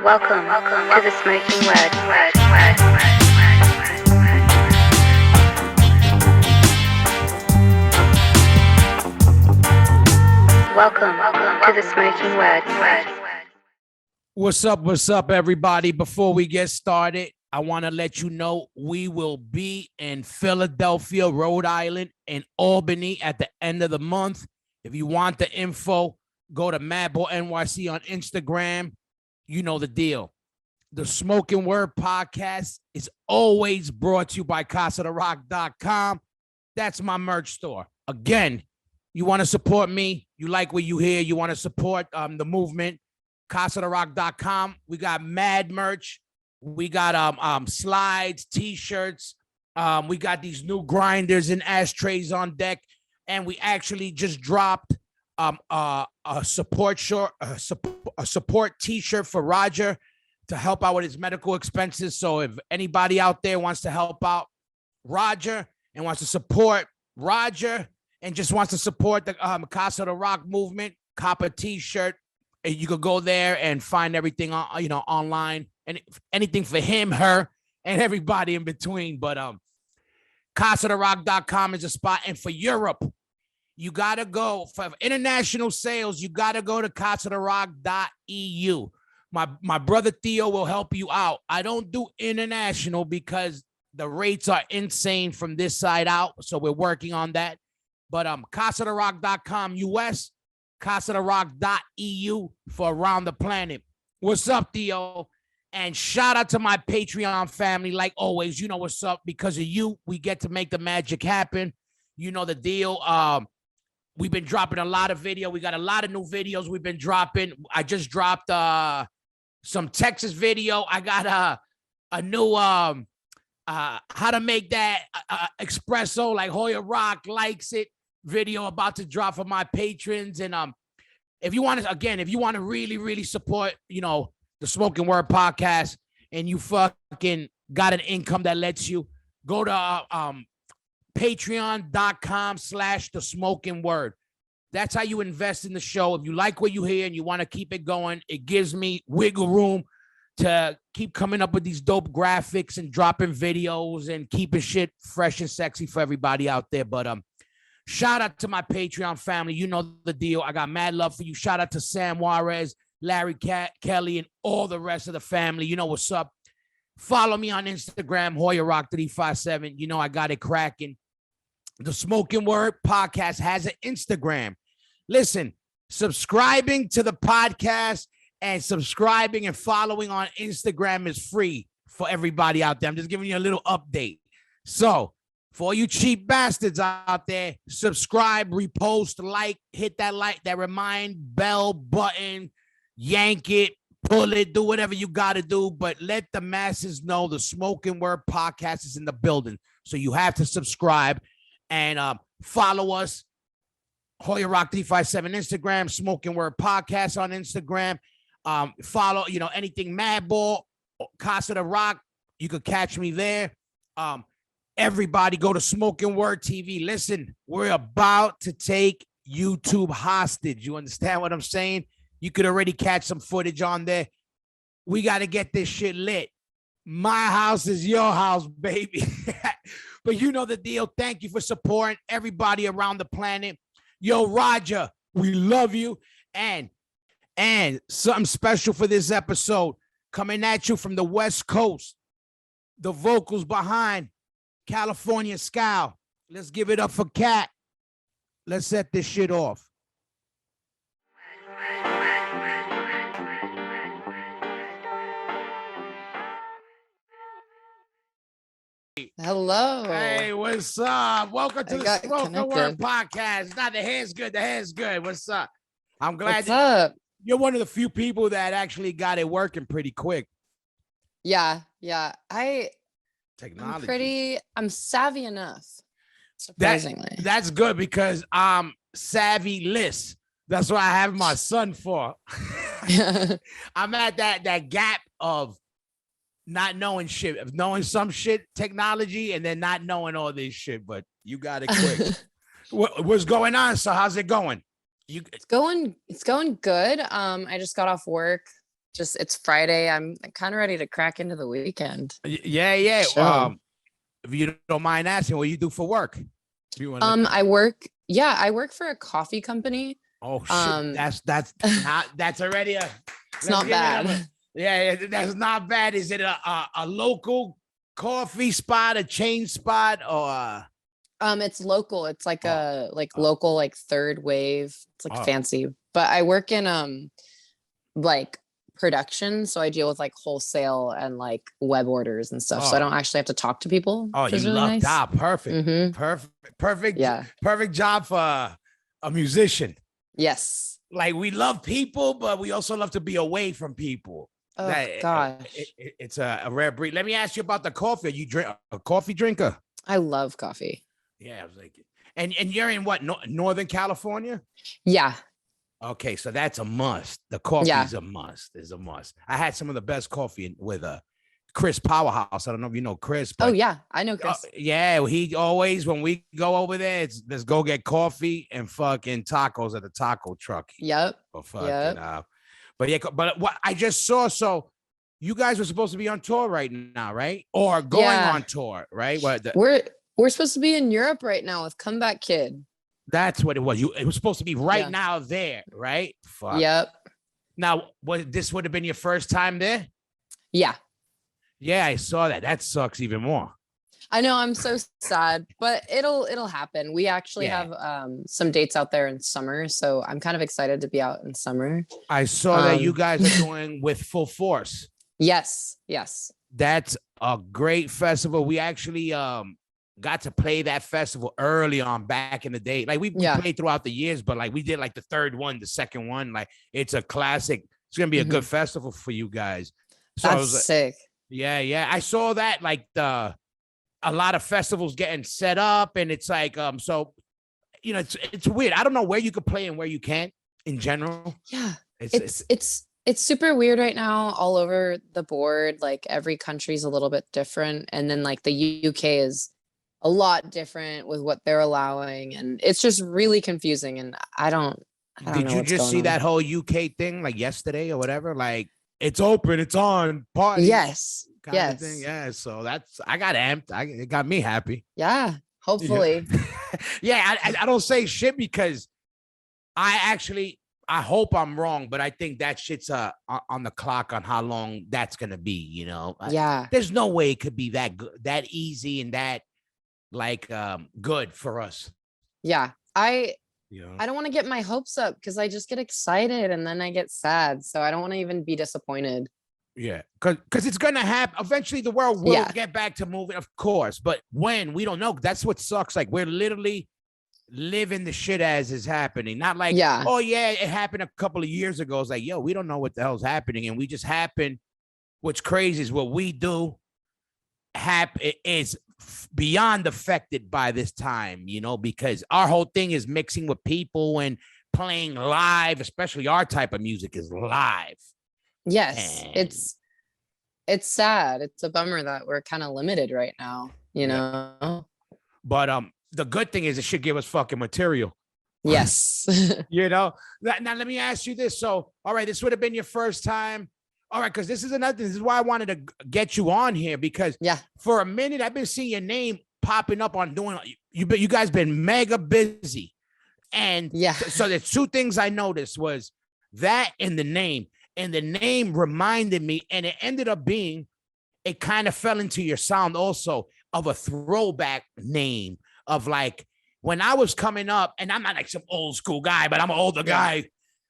Welcome to the Smoking Word. Welcome to the Smoking Word. What's up, everybody? Before we get started, I want to let you know we will be in Philadelphia, Rhode Island, and Albany at the end of the month. If you want the info, go to Madball NYC on Instagram. You know the deal. The Smoking Word podcast is always brought to you by CasaDeRock.com. That's my merch store. Again, you want to support me, you like what you hear, you want to support the movement, CasaDeRock.com. We got mad merch. We got slides, t-shirts. We got these new grinders and ashtrays on deck. And we actually just dropped a support t-shirt for Roger to help out with his medical expenses. So if anybody out there wants to help out Roger and wants to support Roger and just wants to support the Casa de Rock movement, cop a t-shirt. You could go there and find everything online and anything for him, her, and everybody in between. But CasaDeRock.com is a spot. And for Europe, you gotta go for international sales. You gotta go to CasaDeRock.eu. My brother Theo will help you out. I don't do international because the rates are insane from this side out. So we're working on that. But CasaDeRock.com US, CasaDeRock.eu for around the planet. What's up, Theo? And shout out to my Patreon family. Like always, you know what's up. Because of you, we get to make the magic happen. You know the deal. We've been dropping a lot of video. We got a lot of new videos we've been dropping. I just dropped some Texas video. I got a new how to make that espresso like Hoya Rock likes it video about to drop for my patrons. And if you want to really support, the Smoking Word podcast and you fucking got an income that lets you, go to patreon.com/the Smoking Word. That's how you invest in the show. If you like what you hear and you want to keep it going, it gives me wiggle room to keep coming up with these dope graphics and dropping videos and keeping shit fresh and sexy for everybody out there. But shout out to my Patreon family. You know the deal. I got mad love for you. Shout out to Sam Juarez, Larry Kelly, and all the rest of the family. You know what's up. Follow me on Instagram, Hoya Rock 357. You know I got it cracking. The Smoking Word podcast has an Instagram. Listen, subscribing to the podcast and subscribing and following on Instagram is free for everybody out there. I'm just giving you a little update. So for all you cheap bastards out there, subscribe, repost, hit that remind bell button, yank it, pull it, do whatever you got to do. But let the masses know the Smoking Word podcast is in the building. So you have to subscribe. And follow us, Hoya Rock 357 Instagram, Smoking Word Podcast on Instagram. Follow, anything Madball, Casa de Rock. You could catch me there. Everybody go to Smoking Word TV. Listen, we're about to take YouTube hostage. You understand what I'm saying? You could already catch some footage on there. We got to get this shit lit. My house is your house, baby. But you know the deal. Thank you for supporting everybody around the planet. Yo, Roger, we love you. And something special for this episode coming at you from the West Coast. The vocals behind California Scowl. Let's give it up for Cat. Let's set this shit off. Hello. Hey, what's up? Welcome to the Smoking Word podcast. Not the hair's good. The hair's good. What's up? I'm glad you're one of the few people that actually got it working pretty quick. Yeah. Technology. I'm savvy enough. Surprisingly. That's good because I'm savvy-less. That's what I have my son for. I'm at that gap of not knowing shit, of knowing some shit, technology, and then not knowing all this shit. But you got it quick. What's going on? So how's it going? It's going good. I just got off work. Just it's Friday. I'm kind of ready to crack into the weekend. Yeah. Chill. If you don't mind asking, what you do for work? If you want I work for a coffee company. Oh shit, Um, that's already a. it's Let's not give it up. bad. Yeah, that's not bad. Is it a local coffee spot, a chain spot, or? It's local. It's like Oh, a oh, local like third wave. It's like oh, fancy. But I work in like production, so I deal with like wholesale and like web orders and stuff. So I oh, don't actually have to talk to people, oh, which you is really lucked nice. out. Perfect, Mm-hmm. perfect, Yeah. perfect job for a musician. Yes. Like we love people, but we also love to be away from people. Oh That gosh. it's a rare breed. Let me ask you about the coffee. Are you drink a coffee drinker? I love coffee. Yeah, I was like, and you're in what Northern California? Yeah. Okay, so that's a must. The Yeah. coffee's a must. Is a must. I had some of the best coffee with Chris Powerhouse. I don't know if you know Chris, Oh but yeah, I know Chris. yeah, he always when we go over there, let's go get coffee and fucking tacos at the taco truck. Yep. Or fucking Yep. but yeah, but what I just saw, so you guys were supposed to be on tour right now, right? Or going Yeah. on tour, right? We're supposed to be in Europe right now with Comeback Kid. That's what it was. It was supposed to be right Yeah. now there, right? Fuck. Yep. Now, this would have been your first time there? Yeah. Yeah, I saw that. That sucks even more. I know, I'm so sad, but it'll happen. We actually have some dates out there in summer, so I'm kind of excited to be out in summer. I saw that you guys are doing with Full Force. Yes. That's a great festival. We actually got to play that festival early on back in the day. Like we played throughout the years, but like we did like the third one, the second one. Like it's a classic. It's gonna be a good festival for you guys. So that's sick. Yeah. I saw that like a lot of festivals getting set up, and it's like so you know it's weird. I don't know where you could play and where you can't in general. Yeah. It's super weird right now all over the board. Like every country's a little bit different. And then like the UK is a lot different with what they're allowing. And it's just really confusing. And I don't Did know you what's just going see on. that whole UK thing like yesterday or whatever? Like it's open, it's on, party. Yes. Kind of thing. Yeah. So I got amped. It got me happy. Yeah. Hopefully. Yeah. I don't say shit because I hope I'm wrong, but I think that shit's on the clock on how long that's gonna be, you know. Yeah. There's no way it could be that good, that easy, and that like good for us. Yeah. I You know? don't want to get my hopes up because I just get excited and then I get sad. So I don't want to even be disappointed. Yeah, because it's gonna happen. Eventually, the world will get back to moving, of course. But when we don't know, that's what sucks. Like we're literally living the shit as is happening. Not like, oh yeah, it happened a couple of years ago. It's like, yo, we don't know what the hell's happening, and we just happen. What's crazy is what we do is beyond affected by this time, you know, because our whole thing is mixing with people and playing live, especially our type of music is live. Yes, it's sad. It's a bummer that we're kind of limited right now, you know. But the good thing is it should give us fucking material. Yes. You know. Now let me ask you this. So, all right, this would have been your first time. All right, because this is why I wanted to get you on here, because for a minute I've been seeing your name popping up on doing you guys been mega busy. And so there's two things I noticed was that and the name. And the name reminded me, and it ended up being, it kind of fell into your sound also of a throwback name of like when I was coming up, and I'm not like some old school guy, but I'm an older guy.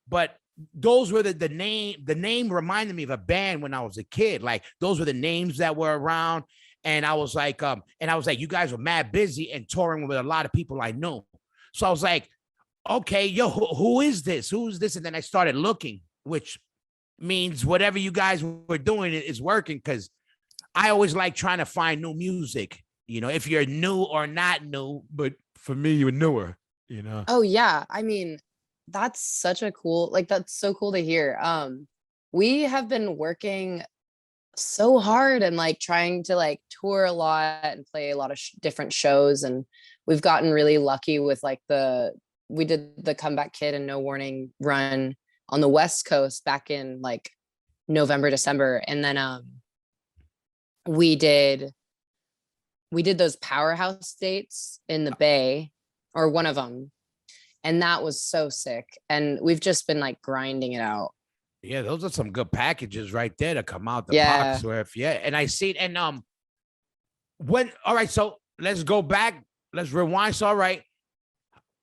But those were the name reminded me of a band when I was a kid. Like those were the names that were around. And I was like, you guys were mad busy and touring with a lot of people I know. So I was like, okay, yo, who is this? Who's this? And then I started looking, which means whatever you guys were doing is working, because I always like trying to find new music, you know, if you're new or not new, but for me, you're newer, you know? Oh yeah. I mean, that's such a cool, like, that's so cool to hear. We have been working so hard and like trying to like tour a lot and play a lot of different shows. And we've gotten really lucky with like we did the Comeback Kid and No Warning run on the West Coast back in like November, December. And then we did those powerhouse dates in the Bay, or one of them. And that was so sick. And we've just been like grinding it out. Yeah, those are some good packages right there to come out the Yeah. box with. Yeah. And I see it. And when all right, so let's go back. Let's rewind. So all right.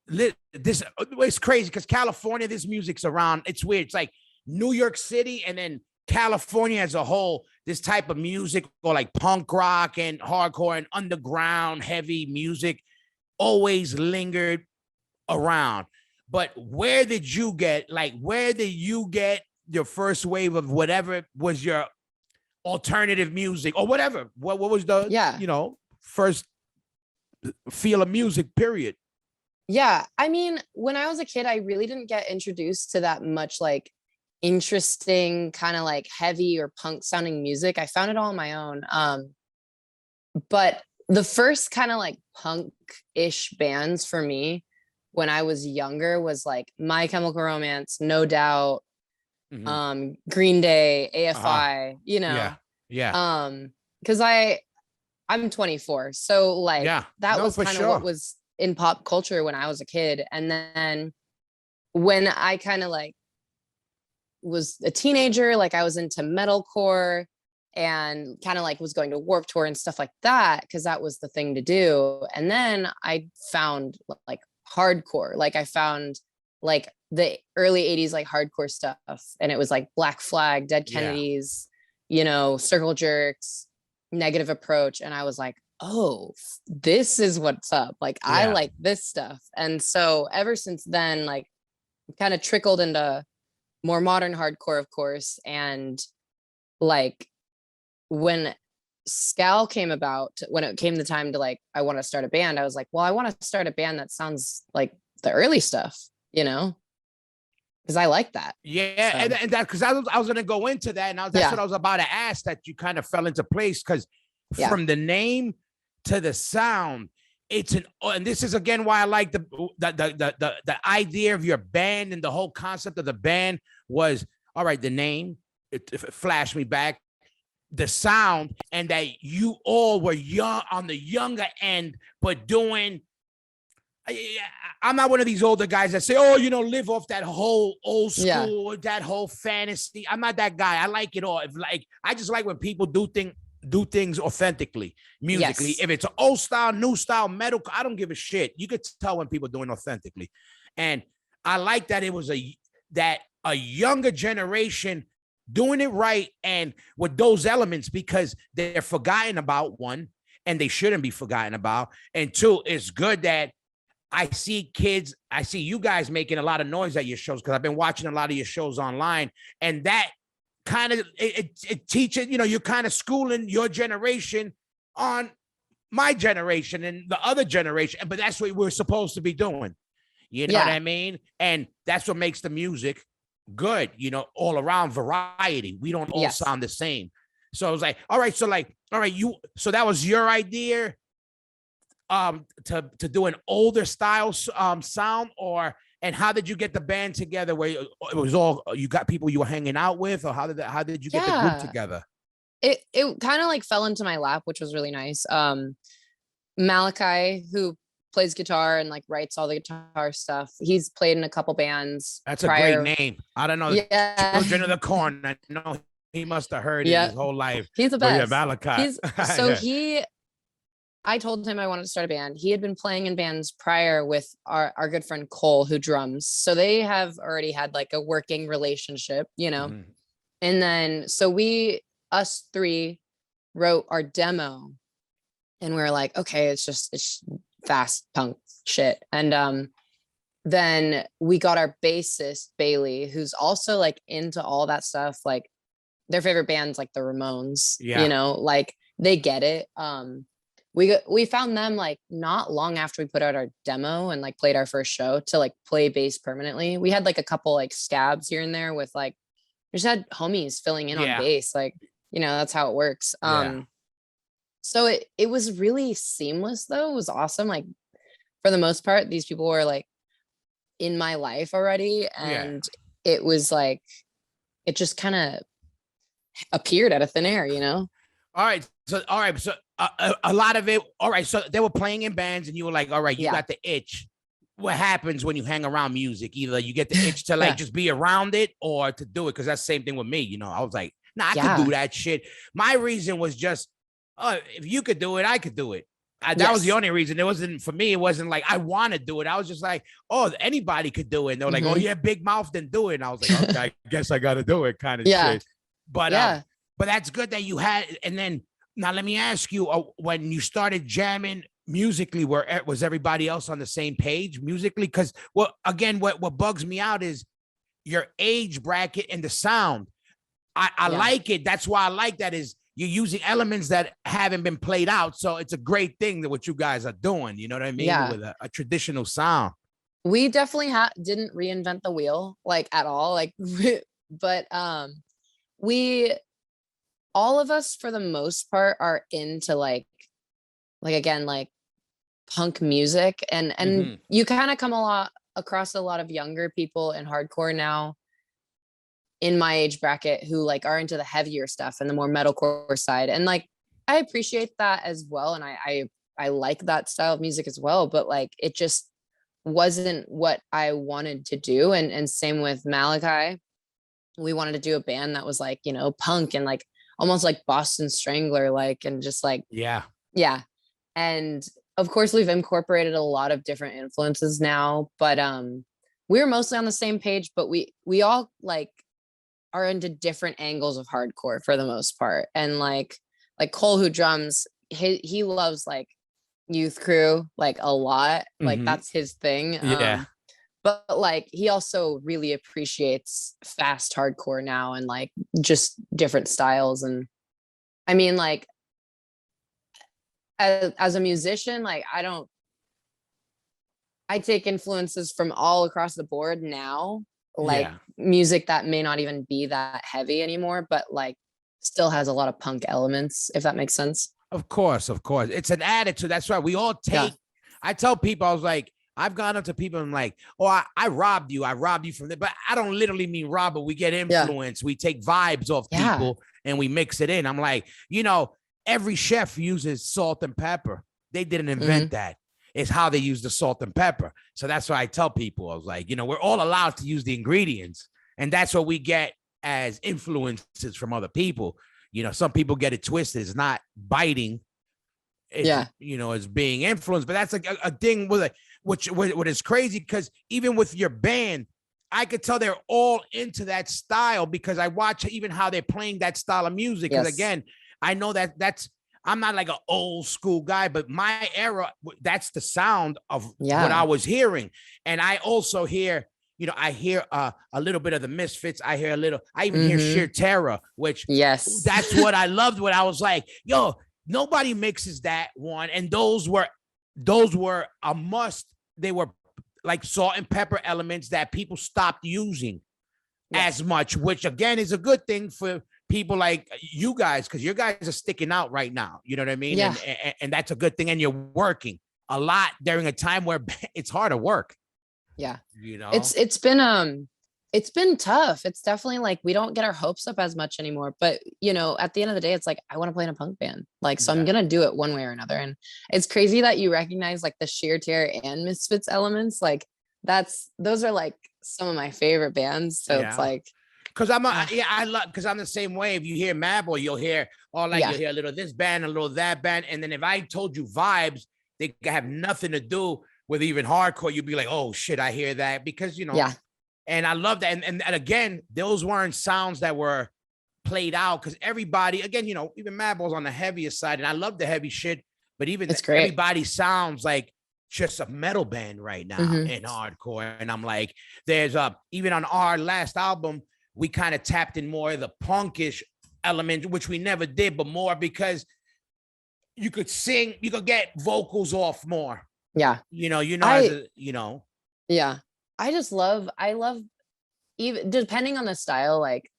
This it's crazy because California, this music's around. It's weird. It's like New York City and then California as a whole, this type of music, or like punk rock and hardcore and underground heavy music always lingered around. But where did you get your first wave of whatever was your alternative music or whatever? What was the first feel of music, period? Yeah. I mean, when I was a kid, I really didn't get introduced to that much like interesting kind of like heavy or punk sounding music. I found it all on my own. But the first kind of like punk-ish bands for me when I was younger was like My Chemical Romance, No Doubt, Green Day, AFI, Yeah. Because I'm 24. So like that was kind of what was in pop culture when I was a kid. And then when I kind of like was a teenager, like I was into metalcore and kind of like was going to Warped Tour and stuff like that, because that was the thing to do. And then I found like hardcore. Like I found like the early 80s like hardcore stuff, and it was like Black Flag, Dead Kennedys, Circle Jerks, Negative Approach. And I was like, oh, this is what's up. Like I like this stuff. And so ever since then, like kind of trickled into more modern hardcore, of course. And like when Scowl came about, when it came the time to like, I want to start a band, I was like, well, I want to start a band that sounds like the early stuff, because I like that. Yeah. So. And that, because I was going to go into that. And that's what I was about to ask, that you kind of fell into place, because from the name to the sound, and this is again why I like the idea of your band, and the whole concept of the band was, all right, the name, it flashed me back, the sound, and that you all were young, on the younger end, but doing, I'm not one of these older guys that say, oh, live off that whole old school, that whole fantasy. I'm not that guy. I like it all. I just like when people do things authentically, musically. If it's an old style, new style, metal, I don't give a shit. You could tell when people are doing authentically. And I like that it was a younger generation doing it right, and with those elements, because they're forgotten about, one, and they shouldn't be forgotten about. And two, it's good that I see you guys making a lot of noise at your shows, because I've been watching a lot of your shows online, and that kind of it teaches, you're kind of schooling your generation on my generation and the other generation, but that's what we're supposed to be doing. You know what I mean? And that's what makes the music good, all around variety. We don't all sound the same. So I was like, all right, so that was your idea to do an older style sound, and how did you get the band together, where it was all, you got people you were hanging out with, or how did you get the group together? It kind of like fell into my lap, which was really nice. Malachi, who plays guitar and like writes all the guitar stuff, he's played in a couple bands. That's a great name. I don't know. Children of the Corn. I know he must have heard it his whole life. He's the best. Malachi. I told him I wanted to start a band. He had been playing in bands prior with our good friend Cole, who drums. So they have already had like a working relationship, And then, so us three wrote our demo, and we were like, okay, it's fast punk shit. And then we got our bassist Bailey, who's also like into all that stuff. Like their favorite band's like the Ramones, like they get it. We found them like not long after we put out our demo and like played our first show to like play bass permanently. We had like a couple like scabs here and there with like, we just had homies filling in on bass. Like, that's how it works. So it was really seamless though. It was awesome. Like for the most part, these people were like in my life already. And it was like, it just kind of appeared out of thin air, you know? All right. So a lot of it. All right. So they were playing in bands, and you were like, all right, you Yeah. got the itch. What happens when you hang around music? Either you get the itch to like just be around it or to do it. Cause that's the same thing with me. You know, I was like, nah, I could do that shit. My reason was just, if you could do it, I could do it. That was the only reason. It wasn't for me. It wasn't like I want to do it. I was just like, oh, anybody could do it. And they're like, oh, yeah, big mouth, then do it. And I was like, okay, I guess I got to do it, kind of shit. But that's good that you had. And then now let me ask you, when you started jamming musically, was everybody else on the same page musically? Because what bugs me out is your age bracket and the sound. I like it. That's why I like that is you're using elements that haven't been played out. So it's a great thing that what you guys are doing, you know what I mean? With a traditional sound. We definitely didn't reinvent the wheel like at all. Like, but all of us for the most part are into like again, like punk music and you kind of come across a lot of younger people in hardcore now in my age bracket who like are into the heavier stuff and the more metalcore side. And like, I appreciate that as well. And I like that style of music as well, but like, it just wasn't what I wanted to do. And same with Malachi. We wanted to do a band that was like, you know, punk and like almost like Boston Strangler, like, and just like, yeah. And of course we've incorporated a lot of different influences now, but we're mostly on the same page, but we all like are into different angles of hardcore for the most part. And like Cole, who drums, he loves like Youth Crew like a lot, like that's his thing. But like he also really appreciates fast hardcore now and like just different styles. And I mean, like as a musician, like I take influences from all across the board now, like music that may not even be that heavy anymore, but like still has a lot of punk elements, if that makes sense. Of course. It's an attitude. That's right. We all take, I tell people, I was like, I've gone up to people and I'm like, oh, I robbed you from that. But I don't literally mean rob, but we get influence. We take vibes off people and we mix it in. I'm like, you know, every chef uses salt and pepper. They didn't invent that. It's how they use the salt and pepper. So that's why I tell people, I was like, you know, we're all allowed to use the ingredients. And that's what we get as influences from other people. You know, some people get it twisted. It's not biting. It's, you know, it's being influenced. But that's a thing with what is crazy, because even with your band, I could tell they're all into that style because I watch even how they're playing that style of music. Because again, I know I'm not like an old school guy, but my era, that's the sound of what I was hearing. And I also hear, you know, I hear a little bit of the Misfits. I even hear Sheer Terror, which that's what I loved when I was like, yo, nobody mixes that one. And those were a must. They were like salt and pepper elements that people stopped using as much, which again is a good thing for people like you guys, because you guys are sticking out right now. You know what I mean? Yeah. And that's a good thing. And you're working a lot during a time where it's hard to work. Yeah. You know, it's been tough. It's definitely like we don't get our hopes up as much anymore. But you know, at the end of the day, it's like I want to play in a punk band. Like, so I'm gonna do it one way or another. And it's crazy that you recognize like the Sheer Terror and Misfits elements. Like those are like some of my favorite bands. So it's like, because I love, because I'm the same way. If you hear Madball, you'll hear you'll hear a little of this band, a little of that band. And then if I told you vibes, they have nothing to do with even hardcore, you'd be like, oh shit, I hear that, because you know, and I love that. And again, those weren't sounds that were played out, because everybody, again, you know, even Madball's on the heaviest side, and I love the heavy shit, but even everybody sounds like just a metal band right now in hardcore. And I'm like, there's even on our last album, we kind of tapped in more of the punkish element, which we never did, but more because you could sing, you could get vocals off more. Yeah. You know, Yeah. I love even depending on the style, like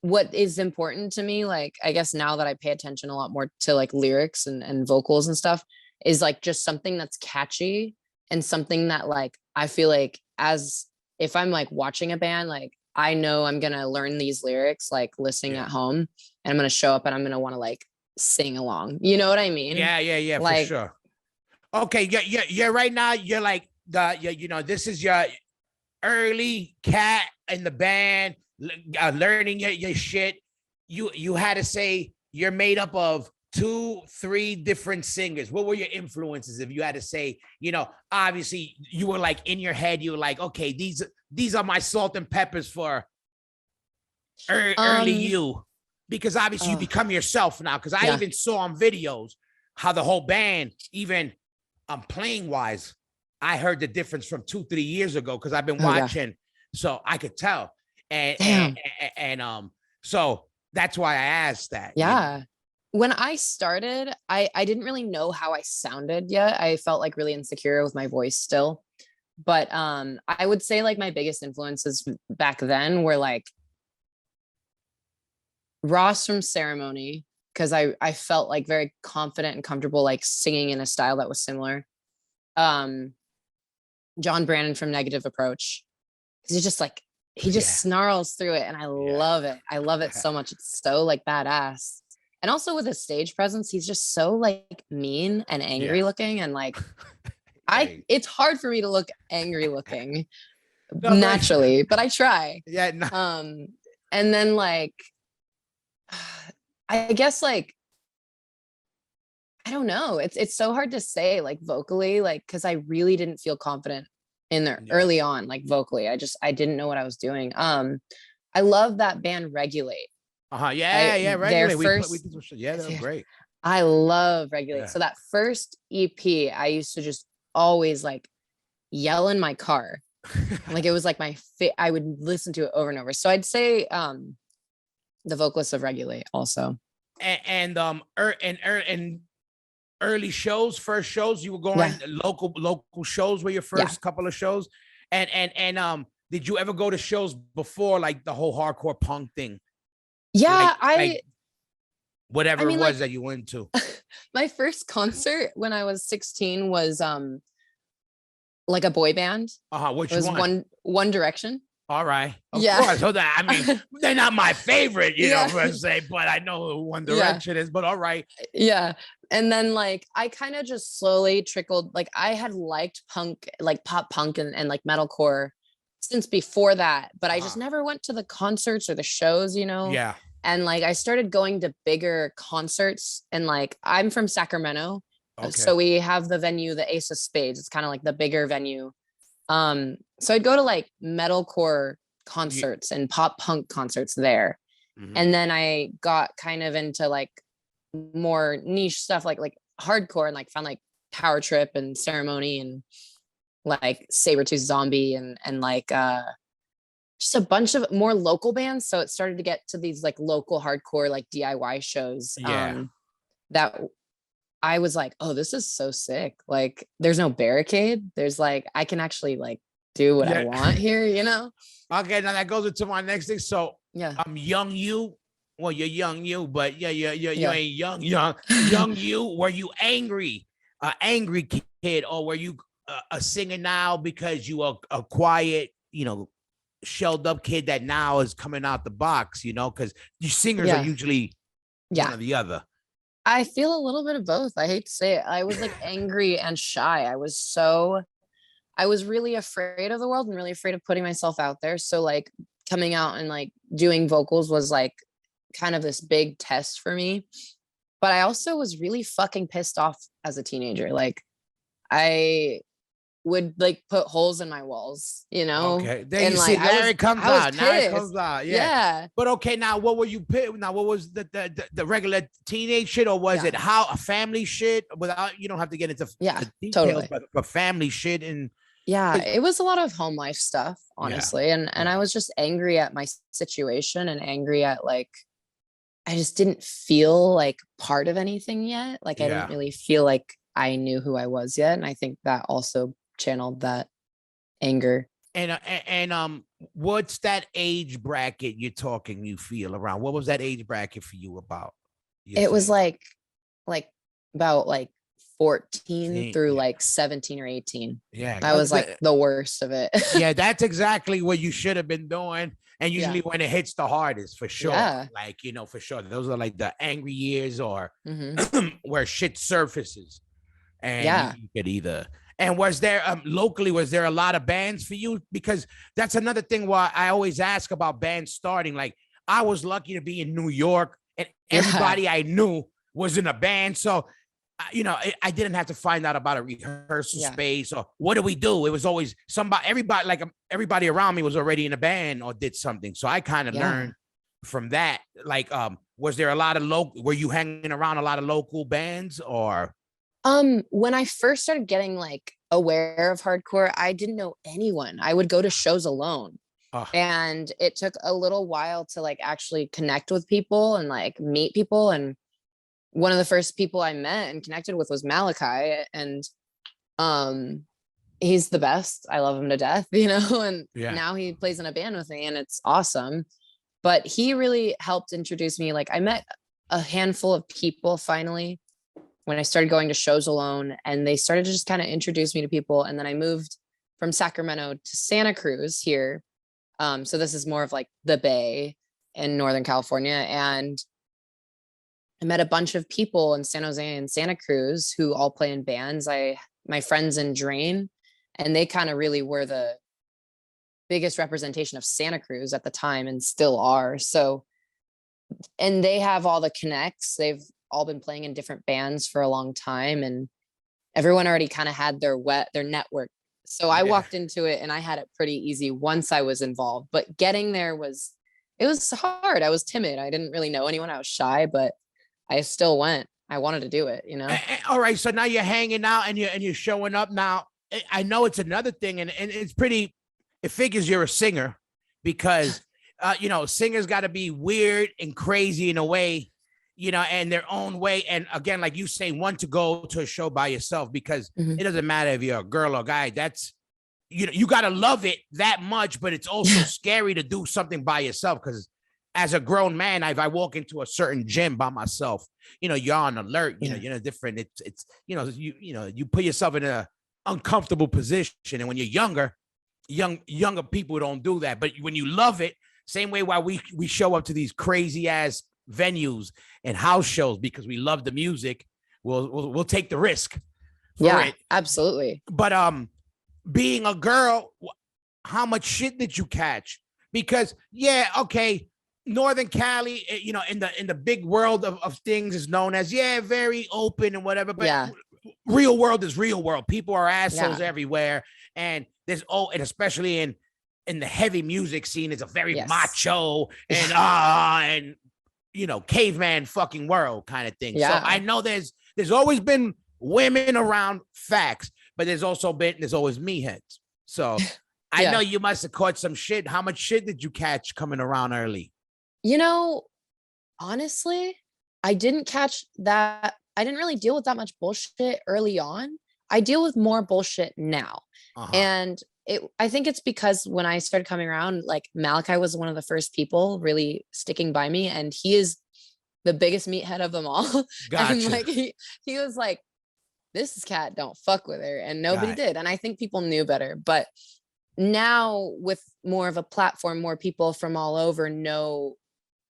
what is important to me, like I guess now that I pay attention a lot more to like lyrics and vocals and stuff, is like just something that's catchy and something that like I feel like as if I'm like watching a band, like I know I'm gonna learn these lyrics like listening Yeah. at home, and I'm gonna show up and I'm gonna want to like sing along. You know what I mean? Yeah, for Like, sure. Okay, yeah. Right now, you're like this is your early cat in the band, learning your shit. You had to say you're made up of 2-3 different singers. What were your influences? If you had to say, obviously you were like in your head, you were like, okay, these are my salt and peppers for early you, because obviously you become yourself now. Because I even saw on videos how the whole band, even playing wise, I heard the difference from 2-3 years ago because I've been watching, so I could tell. And so that's why I asked that. Yeah. When I started, I didn't really know how I sounded yet. I felt like really insecure with my voice still. But I would say like my biggest influences back then were like Ross from Ceremony, because I felt like very confident and comfortable like singing in a style that was similar. John Brandon from Negative Approach, because he just snarls through it, and I love it. I love it so much. It's so like badass. And also with his stage presence, he's just so like mean and angry looking, and like it's hard for me to look angry looking naturally, but I try. Yeah. No. And then like I guess like I don't know. It's so hard to say like vocally, like because I really didn't feel confident in there early on, like vocally. I didn't know what I was doing. I love that band Regulate. Yeah, Regulate. They're great. I love Regulate. Yeah. So that first EP, I used to just always like yell in my car. Like it was like I would listen to it over and over. So I'd say the vocalist of Regulate also. And early shows, first shows, you were going local shows were your first couple of shows. And did you ever go to shows before like the whole hardcore punk thing? Yeah, like whatever it was that you went to. My first concert when I was 16 was like a boy band. Which one? One Direction. All right. Of course. So that, I mean, they're not my favorite, you know, per se, but I know who One Direction is, but all right. Yeah. And then like, I kind of just slowly trickled, like I had liked punk, like pop punk and like metalcore since before that, but I just never went to the concerts or the shows, you know? Yeah. And like, I started going to bigger concerts, and like, I'm from Sacramento. Okay. So we have the venue, the Ace of Spades. It's kind of like the bigger venue. So I'd go to like metalcore concerts and pop punk concerts there. Mm-hmm. And then I got kind of into like more niche stuff, like hardcore, and like found like Power Trip and Ceremony and like Sabretooth Zombie and like just a bunch of more local bands. So it started to get to these like local hardcore like DIY shows that I was like, oh, this is so sick. Like there's no barricade. There's like, I can actually like do what I want here, you know? Okay, now that goes into my next thing. So I'm young you. Well, you're young you, but you ain't young you. Were you angry kid, or were you a singer now because you are a quiet, you know, shelled up kid that now is coming out the box, you know, because you singers are usually one or the other. I feel a little bit of both. I hate to say it. I was like angry and shy. I was really afraid of the world and really afraid of putting myself out there. So like coming out and like doing vocals was like kind of this big test for me. But I also was really fucking pissed off as a teenager. Like I would like put holes in my walls, you know? Okay. There you see, there it comes out. Now it comes out. Yeah. But okay, now what were you now? What was the regular teenage shit, or was it how a family shit without, you don't have to get into the details, but family shit and it was a lot of home life stuff, honestly. And I was just angry at my situation and angry at like, I just didn't feel like part of anything yet. Like I didn't really feel like I knew who I was yet. And I think that also channeled that anger. And what's that age bracket you feel around? What was that age bracket for you about? It was like about like 14 through like 17 or 18. Yeah. That was like the worst of it. Yeah, that's exactly what you should have been doing. And usually when it hits the hardest, for sure. Yeah. Like, for sure. Those are like the angry years or Mhm. where shit surfaces. And Yeah. you could either. And was there locally, was there a lot of bands for you? Because that's another thing why I always ask about bands starting. Like, I was lucky to be in New York and everybody I knew was in a band. So, I didn't have to find out about a rehearsal space or what do we do? It was always everybody around me was already in a band or did something. So I kind of learned from that. Like, was there a lot of were you hanging around a lot of local bands or? When I first started getting like aware of hardcore, I didn't know anyone. I would go to shows alone. And it took a little while to like actually connect with people and like meet people. And one of the first people I met and connected with was Malachi. And he's the best. I love him to death, and now he plays in a band with me and it's awesome. But he really helped introduce me. Like I met a handful of people finally when I started going to shows alone, and they started to just kind of introduce me to people. And then I moved from Sacramento to Santa Cruz here. So this is more of like the Bay in Northern California. And I met a bunch of people in San Jose and Santa Cruz who all play in bands. My friends in Drain, and they kind of really were the biggest representation of Santa Cruz at the time and still are. So, and they have all the connects. They've all been playing in different bands for a long time, and everyone already kind of had their network. So I walked into it and I had it pretty easy once I was involved, but getting there was hard. I was timid. I didn't really know anyone. I was shy, but I still went. I wanted to do it, All right. So now you're hanging out and you're showing up now. I know it's another thing, and it's pretty, it figures you're a singer because, singers got to be weird and crazy in a way, and their own way. And again, like you say, to go to a show by yourself because it doesn't matter if you're a girl or guy. That's, you got to love it that much, but it's also scary to do something by yourself because as a grown man, if I walk into a certain gym by myself, you're on alert, you're different. It's, you put yourself in a uncomfortable position. And when you're younger people don't do that. But when you love it, same way why we show up to these crazy ass venues and house shows because we love the music, we'll take the risk for it. Absolutely. But being a girl, how much shit did you catch? Because Northern Cali, in the big world of things is known as very open and whatever, but real world is real world. People are assholes everywhere, and there's and especially in the heavy music scene, it's a very macho and caveman fucking world kind of thing. So I know there's always been women around, facts, but there's always meatheads. So I know you must have caught some shit. How much shit did you catch coming around early? Honestly, I didn't catch that. I didn't really deal with that much bullshit early on. I deal with more bullshit now. And I think it's because when I started coming around, like Malachi was one of the first people really sticking by me, and he is the biggest meathead of them all. Gotcha. And like he was like, this cat don't fuck with her, and nobody did. And I think people knew better. But now with more of a platform, more people from all over know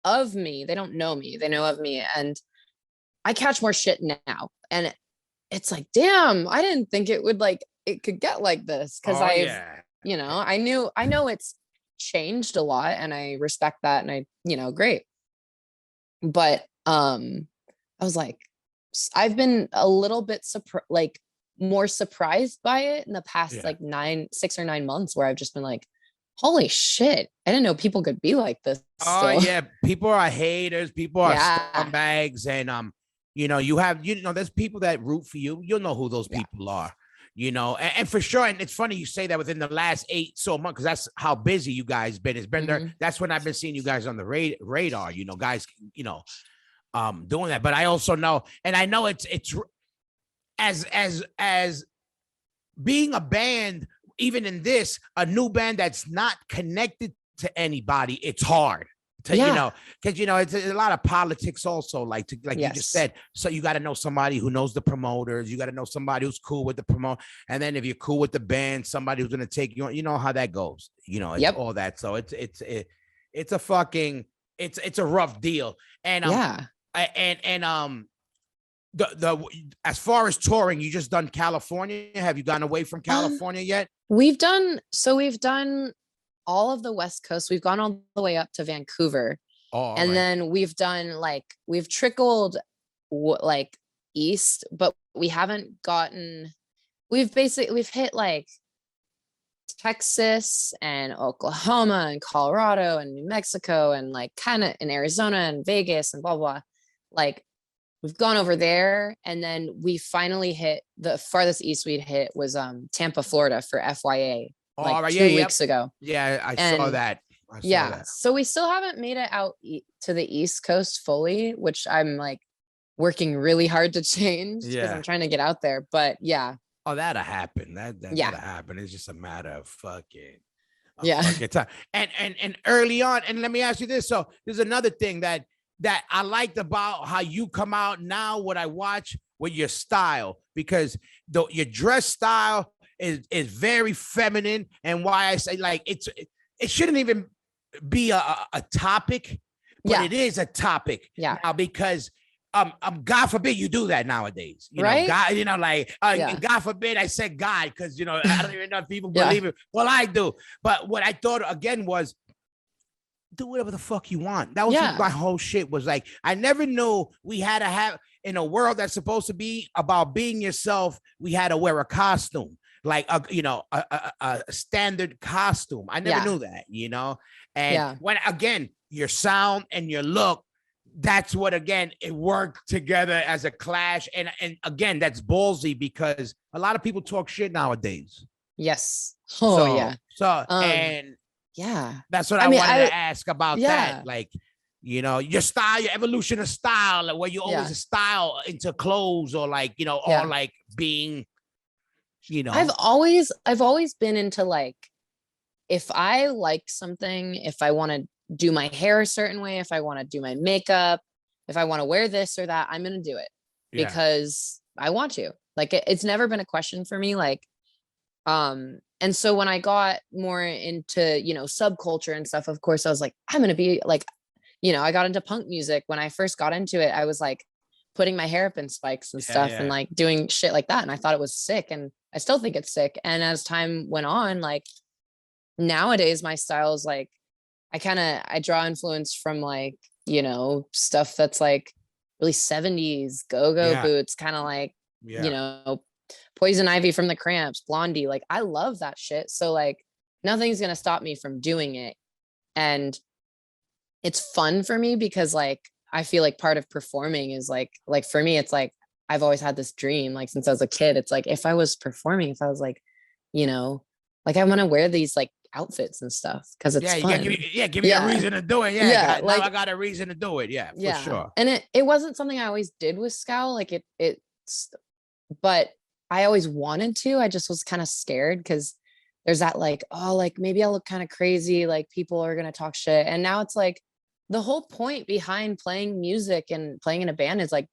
of me. They don't know me, they know of me, and I catch more shit now. And it's like, damn, I didn't think it could get like this, because I know it's changed a lot, and I respect that, and I great. But I was like, I've been a little bit more surprised by it in the past 6 or 9 months, where I've just been like, holy shit, I didn't know people could be like this. People are haters, people are scumbags, and there's people that root for you. You'll know who those people are, and for sure. And it's funny you say that within the last 8 months, because that's how busy you guys been. It's been there. That's when I've been seeing you guys on the radar, guys, doing that. But I also know, and I know it's as being a band, even in this, a new band that's not connected to anybody, it's hard to, because it's a lot of politics also, like you just said. So you got to know somebody who knows the promoters. You got to know somebody who's cool with the promote. And then if you're cool with the band, somebody who's going to take you on, how that goes, all that. So it's a fucking, it's a rough deal. And Yeah. The as far as touring, you just done California. Have you gone away from California yet? We've done all of the West Coast. We've gone all the way up to Vancouver. Oh, all and right. then we've done like, we've trickled like east, but we haven't gotten, we've hit like Texas and Oklahoma and Colorado and New Mexico and like kind of in Arizona and Vegas and blah, blah. Like we've gone over there, and then we finally hit the farthest east we'd hit was Tampa, Florida for FYA like right. 2 weeks ago. Yeah, I saw that. So we still haven't made it out to the East Coast fully, which I'm like working really hard to change because I'm trying to get out there. But yeah. Oh, that'll happen. That'll happen. It's just a matter of fucking time. And early on, and let me ask you this. So there's another thing that I liked about how you come out now, what I watch with your style, because your dress style is very feminine. And why I say like it shouldn't even be a topic, but it is a topic now, because God forbid you do that nowadays, right? God, God forbid I said God, because I don't even know if people believe it. Well, I do. But what I thought again was, do whatever the fuck you want. That was my whole shit. Was like, I never knew we had to have, in a world that's supposed to be about being yourself, we had to wear a costume, like a standard costume. I never knew that, and when again your sound and your look, that's what again it worked together as a clash. And again, that's ballsy, because a lot of people talk shit nowadays. Yes. And yeah, that's what I wanted to ask about that. Like, your style, your evolution of style, like, where you always a style into clothes, or like, or like being, I've always been into like, if I like something, if I want to do my hair a certain way, if I want to do my makeup, if I want to wear this or that, I'm going to do it because I want to. Like, it's never been a question for me. Like, and so when I got more into, subculture and stuff, of course I was like, I'm going to be like, I got into punk music. When I first got into it, I was like putting my hair up in spikes and stuff and like doing shit like that. And I thought it was sick, and I still think it's sick. And as time went on, like nowadays my style is like, I draw influence from like, stuff that's like really 70s go-go boots, kind of like, Poison Ivy from the Cramps, Blondie. Like, I love that shit. So like nothing's going to stop me from doing it. And it's fun for me because like, I feel like part of performing is like for me, it's like, I've always had this dream, like since I was a kid. It's like, if I was performing, if I was like, like I want to wear these like outfits and stuff because it's fun. Give me a reason to do it. Now I got a reason to do it. For sure. And it wasn't something I always did with Scowl. Like but I always wanted to. I just was kind of scared because there's that like, oh, like maybe I'll look kind of crazy. Like people are gonna talk shit. And now it's like the whole point behind playing music and playing in a band is like,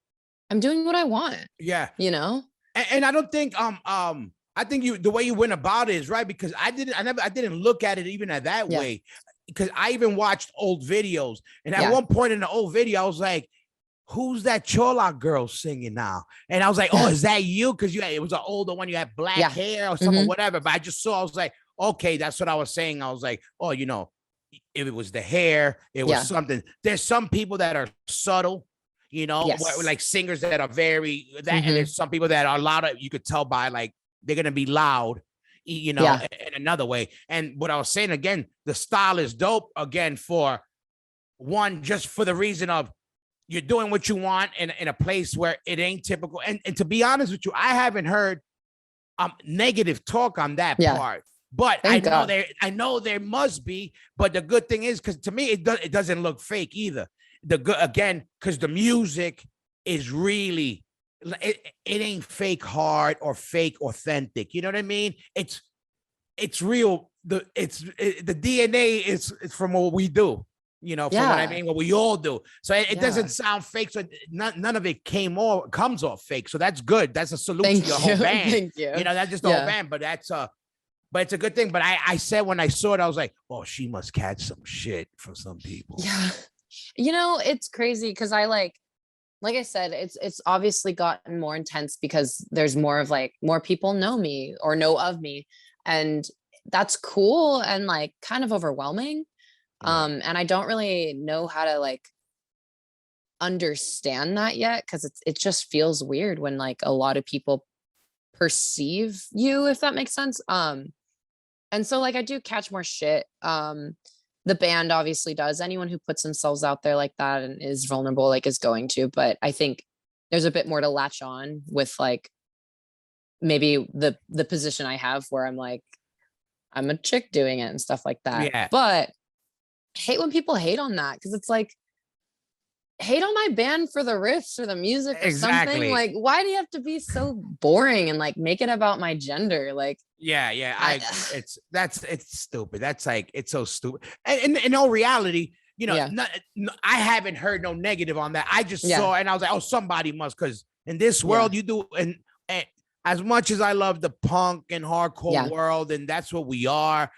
I'm doing what I want. Yeah. And I don't think I think the way you went about it is right, because I didn't look at it even at that way, because I even watched old videos, and at one point in the old video I was like, who's that Chola girl singing now? And I was like, oh, is that you? Because it was an older one, you had black hair or something, whatever. But I just saw, I was like, okay, that's what I was saying. I was like, oh, if it was the hair, it was something. There's some people that are subtle, like singers that are very and there's some people that are louder. You could tell by like they're gonna be loud, in another way. And what I was saying again, the style is dope again for one, just for the reason of you're doing what you want in a place where it ain't typical. And to be honest with you, I haven't heard negative talk on that part. But I know there must be. But the good thing is, because to me it doesn't look fake either. Because the music is really, it ain't fake hard or fake authentic. You know what I mean? It's real. The DNA is from what we do. From what I mean, what we all do. So it doesn't sound fake. So none of it comes off fake. So that's good. That's a salute to your whole band. Thank you. That's just the whole band. But that's but it's a good thing. But I said when I saw it, I was like, oh, she must catch some shit from some people. Yeah. It's crazy because like I said, it's obviously gotten more intense because there's more of like more people know me or know of me. And that's cool and like kind of overwhelming. Right. And I don't really know how to like understand that yet because it just feels weird when like a lot of people perceive you, if that makes sense. And so like I do catch more shit. The band obviously does. Anyone who puts themselves out there like that and is vulnerable like is going to, but I think there's a bit more to latch on with like maybe the position I have where I'm like I'm a chick doing it and stuff like that. Yeah. But I hate when people hate on that because it's like hate on my band for the riffs or the music or Exactly. something. Like, why do you have to be so boring and like make it about my gender? Like, Yeah. It's stupid. That's like, it's so stupid. And in all reality, Yeah. I haven't heard no negative on that. I just Yeah. saw and I was like, oh, somebody must, because in this world you do, and as much as I love the punk and hardcore world, and that's what we are,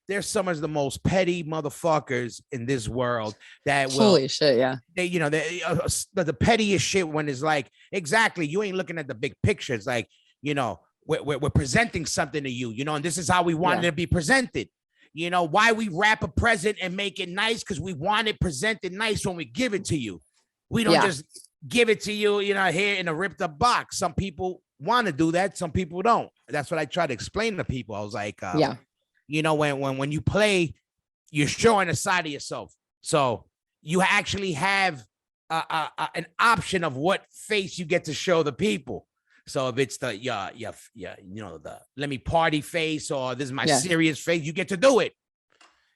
there's some of the most petty motherfuckers in this world that will, holy shit, yeah. they, the pettiest shit when it's like, exactly, you ain't looking at the big picture. It's like, we're presenting something to you, and this is how we want it to be presented. Why we wrap a present and make it nice, because we want it presented nice when we give it to you. We don't just give it to you, here in a ripped up box. Some people want to do that, some people don't. That's what I try to explain to people. I was like, when you play, you're showing a side of yourself. So you actually have an option of what face you get to show the people. So if it's the the let me party face, or this is my serious face, you get to do it.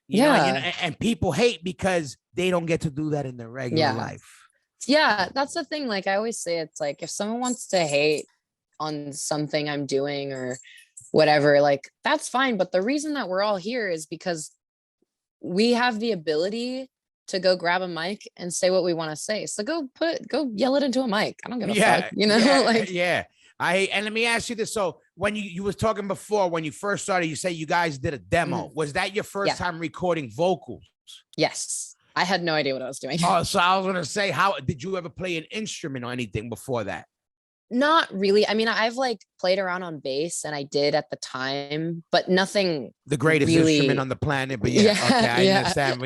You know, and people hate because they don't get to do that in their regular life. Yeah, that's the thing. Like I always say, it's like if someone wants to hate on something I'm doing or whatever, like that's fine. But the reason that we're all here is because we have the ability to go grab a mic and say what we want to say. So go yell it into a mic. I don't give a fuck, And let me ask you this. So when you was talking before, when you first started, you say you guys did a demo. Was that your first time recording vocals? Yes. I had no idea what I was doing. Oh, so I was going to say, how did you ever play an instrument or anything before that? Not really. I mean, I've like played around on bass, and I did at the time, but nothing. The greatest instrument on the planet, but okay, I understand.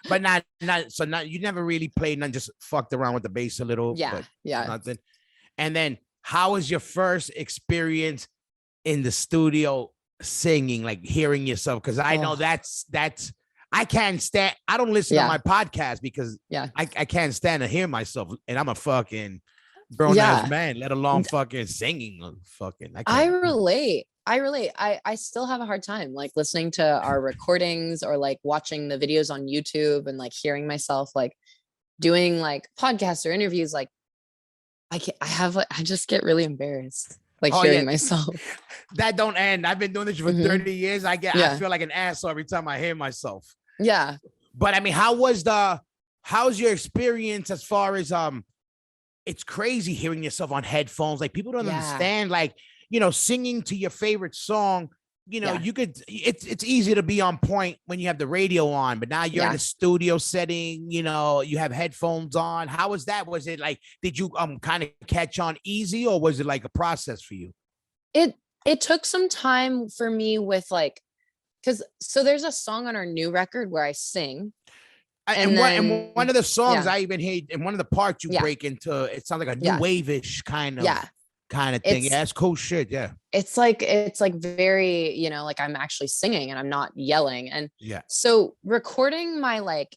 But not you never really played, none, just fucked around with the bass a little. But nothing. And then, how was your first experience in the studio singing, like hearing yourself? Because I know that's I can't stand. I don't listen to my podcast because I can't stand to hear myself, and I'm a fucking grown ass man, let alone fucking singing. I relate. I still have a hard time like listening to our recordings or like watching the videos on YouTube and like hearing myself like doing like podcasts or interviews. Like I just get really embarrassed like hearing myself. That don't end. I've been doing this for 30 years. I feel like an asshole every time I hear myself. Yeah. But I mean, how's your experience as far as it's crazy hearing yourself on headphones. Like people don't understand, like, singing to your favorite song, you could, it's easy to be on point when you have the radio on, but now you're in a studio setting, you have headphones on. How was that? Was it like, did you kind of catch on easy, or was it like a process for you? It took some time for me with like, so there's a song on our new record where I sing. And one of the songs I even hate, and one of the parts you break into, it sounds like a new wave-ish kind of thing. That's cool shit. Yeah. It's like very, like I'm actually singing and I'm not yelling. And so recording my like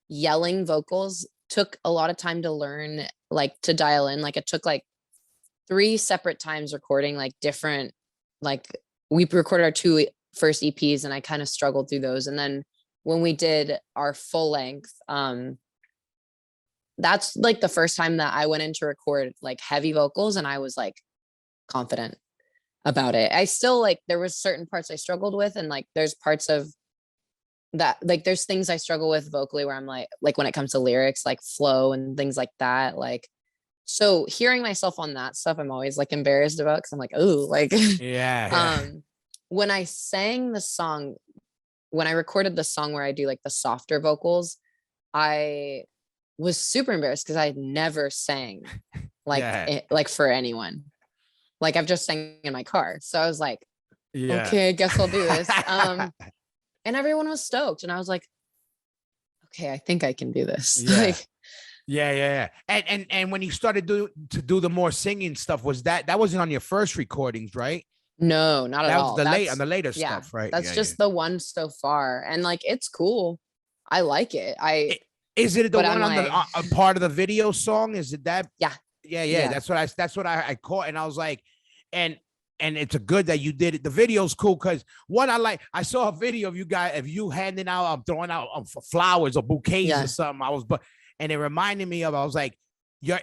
yelling vocals took a lot of time to learn, like to dial in. Like it took like 3 separate times recording like different, like we recorded our 2 first EPs and I kind of struggled through those. And then when we did our full length, that's like the first time that I went in to record like heavy vocals, and I was like confident about it. I still like, there was certain parts I struggled with, and like there's parts of that, like there's things I struggle with vocally where I'm like when it comes to lyrics, like flow and things like that. Like, so hearing myself on that stuff, I'm always like embarrassed about, because I'm like, oh, like when I sang the song, when I recorded the song where I do like the softer vocals, I was super embarrassed because I had never sang like Yeah. like for anyone. Like I've just sang in my car. So I was like, Yeah. okay, I guess I'll do this. And everyone was stoked. And I was like, okay, I think I can do this. Yeah. Like, Yeah. And when you started to do the more singing stuff, was that wasn't on your first recordings, right? no, not at That was all. the That's on the later yeah, stuff, right? that's just the one so far. And like it's cool. I like it. Is it the but one I'm on the like, part of the video song? Is it that? yeah. Yeah. Yeah. That's what I caught, and I was like, and it's a good that you did it. The video's cool because one, I saw a video of you guys of you handing out, throwing out flowers or bouquets Yeah. or something. And it reminded me of, I was like, you're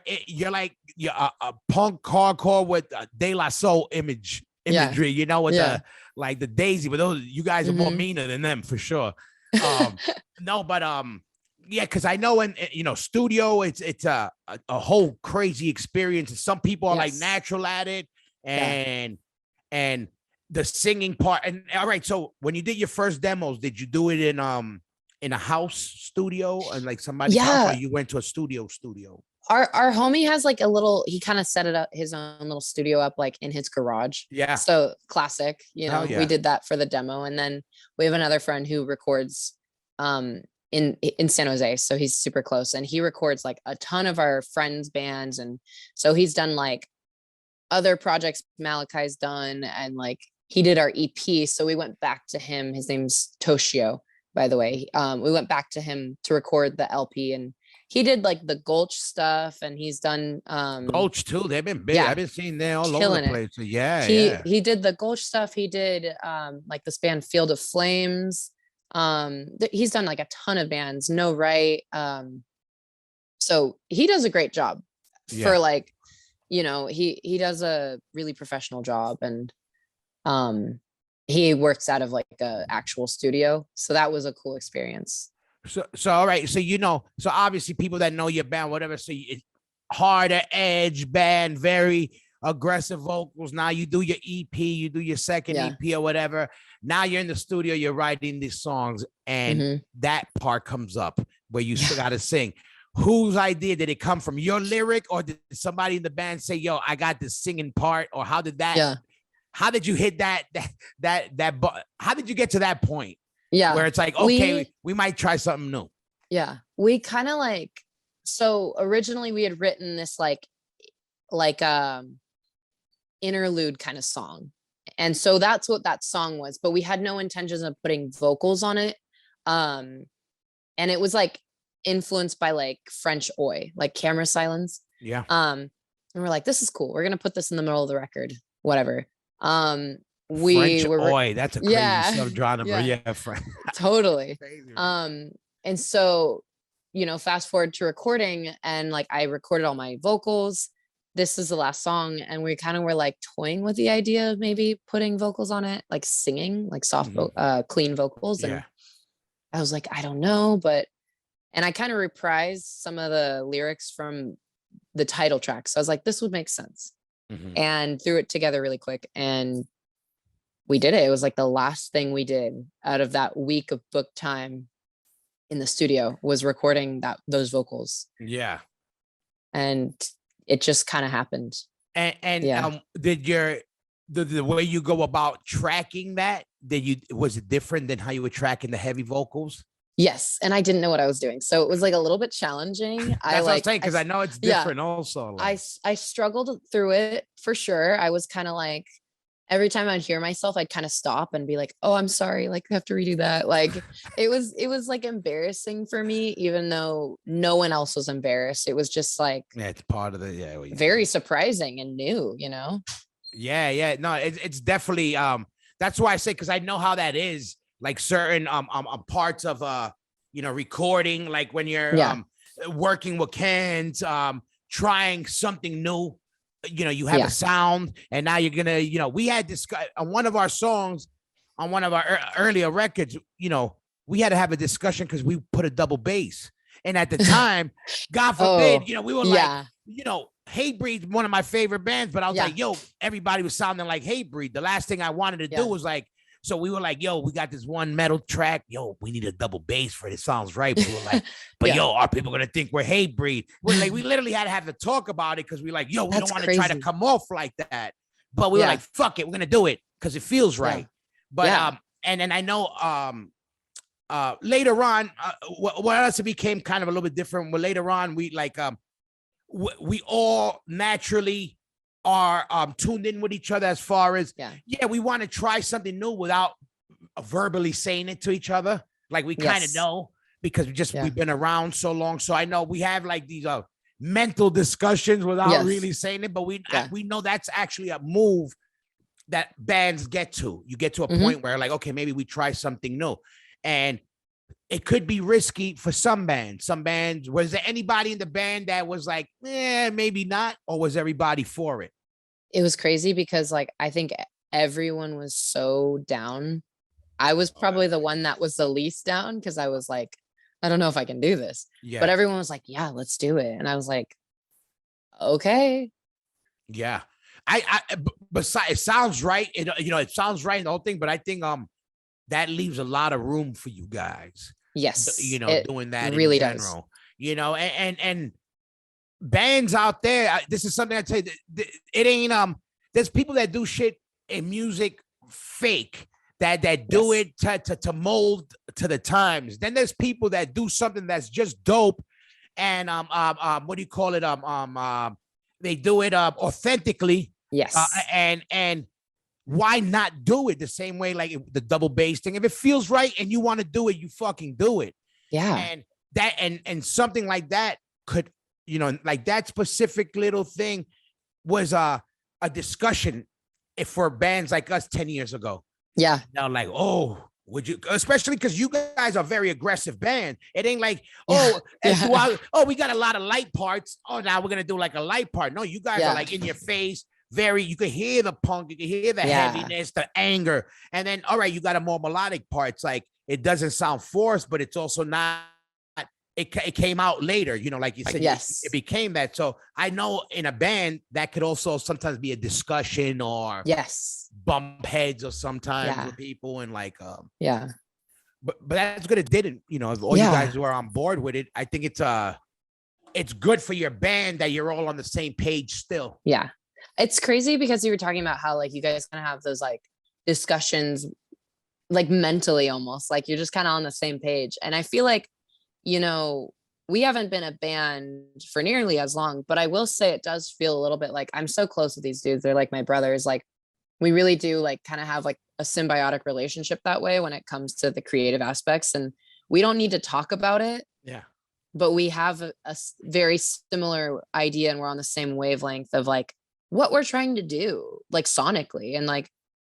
like you're a punk hardcore with De La Soul imagery, you know, with Yeah. the like the Daisy, but those you guys are more Mhm. meaner than them for sure. No, but yeah, because I know in studio it's a whole crazy experience, and some people are like Yes. natural at it, Yeah. and the singing part. And all right, so when you did your first demos, did you do it in a house studio and like somebody's house, or Yeah. you went to a studio? Our homie has like a little, he kind of set it up, his own little studio up like in his garage. Yeah. So classic, Hell yeah. we did that for the demo. And then we have another friend who records in San Jose. So he's super close and he records like a ton of our friends' bands. And so he's done like other projects Malachi's done, and like he did our EP. So we went back to him. His name's Toshio, by the way. We went back to him to record the LP, and he did like the Gulch stuff, and he's done Gulch too. They've been big. yeah, I've been seeing them all over killing the it. place. So yeah, He did the Gulch stuff. He did like this band Field of Flames. He's done like a ton of bands. No Right. So he does a great job for like, he does a really professional job, and he works out of like a actual studio. So that was a cool experience. So all right. So so obviously people that know your band, whatever, so it's harder edge band, very aggressive vocals. Now you do your EP, you do your second EP or whatever. Now you're in the studio, you're writing these songs, and that part comes up where you still got to sing. Whose idea did it come from? Your lyric, or did somebody in the band say, "Yo, I got this singing part"? Or how did that? Yeah. How did you hit that? How did you get to that point? Yeah. Where it's like, okay, we might try something new. Yeah. We kind of like, so originally we had written this like interlude kind of song. And so that's what that song was, but we had no intentions of putting vocals on it. And it was like influenced by like French oi, like camera silence. Yeah. And we're like, this is cool. We're going to put this in the middle of the record, whatever. French oi, that's a crazy subgenre. Yeah, French. Totally. And so, fast forward to recording, and like I recorded all my vocals. This is the last song, and we kind of were like toying with the idea of maybe putting vocals on it, like singing, like soft, clean vocals. And I was like, I don't know, and I kind of reprised some of the lyrics from the title track. So I was like, this would make sense. And threw it together really quick, and we did it. It was like the last thing we did out of that week of book time in the studio was recording those vocals. Yeah. And it just kind of happened. And did the way you go about tracking that, was it different than how you were tracking the heavy vocals? Yes. And I didn't know what I was doing. So it was like a little bit challenging. That's what I'm saying, because I know it's different also. Like. I struggled through it for sure. I was kind of like, every time I'd hear myself, I'd kind of stop and be like, oh, I'm sorry. Like I have to redo that. Like it was like embarrassing for me, even though no one else was embarrassed. It was just like, yeah, it's part of the, very surprising and new, Yeah. No, it's definitely, that's why I say, cause I know how that is. Like certain parts of recording, like when you're working with cans, trying something new, you have a sound, and now you're gonna, we had this on one of our songs on one of our earlier records, we had to have a discussion because we put a double bass, and at the time, God forbid, we were like, Hatebreed's one of my favorite bands, but I was like, yo, everybody was sounding like Hatebreed. The last thing I wanted to do was like So we were like, yo, we got this one metal track. Yo, we need a double bass for it. It sounds right. But we were like, but Yeah. yo, are people gonna think we're hate breed? We're like, we literally had to have to talk about it because we're like, yo, we That's don't want to try to crazy. come off like that. But we were Yeah. like, fuck it, we're gonna do it because it feels right. Yeah. But Yeah. and then I know later on, what else it became kind of a little bit different. Well, later on, we like we all naturally are tuned in with each other as far as we want to try something new without verbally saying it to each other. Like we kind of know because we've been around so long. So I know we have like these mental discussions without really saying it, but we know that's actually a move that bands get to. You get to a point where like, okay, maybe we try something new. And it could be risky for some bands. Some bands, was there anybody in the band that was like, maybe not? Or was everybody for it? It was crazy because like, I think everyone was so down. I was probably the one that was the least down because I was like, I don't know if I can do this. Yeah. But everyone was like, yeah, let's do it. And I was like, okay. Yeah. Besides, it sounds right. It sounds right in the whole thing, but I think that leaves a lot of room for you guys. Yes. Doing that really in general. Does. And bands out there, this is something I tell you, it ain't there's people that do shit in music fake that do it to mold to the times. Then there's people that do something that's just dope and what do you call it? They do it authentically. Yes. And why not do it the same way, like the double bass thing? If it feels right and you want to do it, you fucking do it. Yeah. And that and something like that could, like that specific little thing was a discussion for bands like us 10 years ago. Yeah. Now, like, oh, would you, especially because you guys are a very aggressive band. It ain't like, we got a lot of light parts. Oh, now we're gonna do like a light part. No, you guys are like in your face. You can hear the punk, you can hear the heaviness, the anger, and then all right, you got a more melodic parts. Like it doesn't sound forced, but it's also not. It came out later, like you said. It became that. So I know in a band that could also sometimes be a discussion or bump heads or sometimes with people and like But that's good. It didn't. If all you guys were on board with it, I think it's good for your band that you're all on the same page still. Yeah. It's crazy because you were talking about how like you guys kind of have those like discussions like mentally almost like you're just kind of on the same page. And I feel like, we haven't been a band for nearly as long, but I will say it does feel a little bit like I'm so close with these dudes. They're like my brothers. Like we really do like kind of have like a symbiotic relationship that way when it comes to the creative aspects. And we don't need to talk about it. Yeah. But we have a very similar idea and we're on the same wavelength of like what we're trying to do, like sonically and like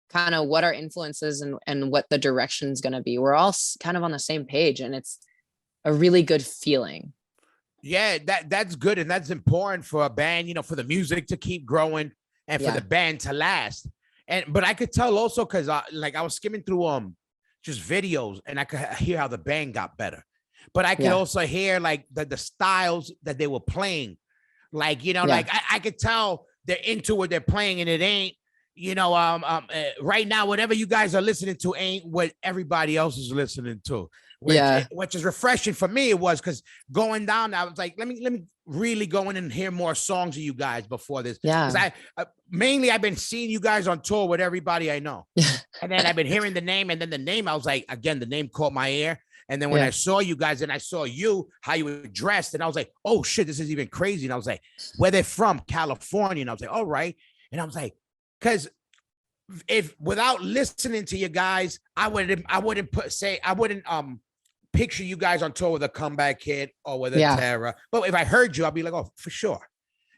kind of what our influences and what the direction's going to be. We're all kind of on the same page and it's a really good feeling. Yeah, that's good. And that's important for a band, for the music to keep growing and for the band to last. But I could tell also because I was skimming through just videos and I could hear how the band got better. But I could also hear like the styles that they were playing. Like, like I could tell they're into what they're playing and it ain't, right now, whatever you guys are listening to ain't what everybody else is listening to. Which is refreshing for me. It was because going down, I was like, let me really go in and hear more songs of you guys before this. Yeah. Because mainly I've been seeing you guys on tour with everybody I know. And then I've been hearing the name and then the name, I was like, again, the name caught my ear. And then when I saw you guys and I saw you, how you were dressed, and I was like, oh shit, this is even crazy. And I was like, where they're from? California. And I was like, all right. And I was like, because if without listening to you guys, I wouldn't picture you guys on tour with a Comeback Kid or with a Terror. But if I heard you, I'd be like, oh, for sure.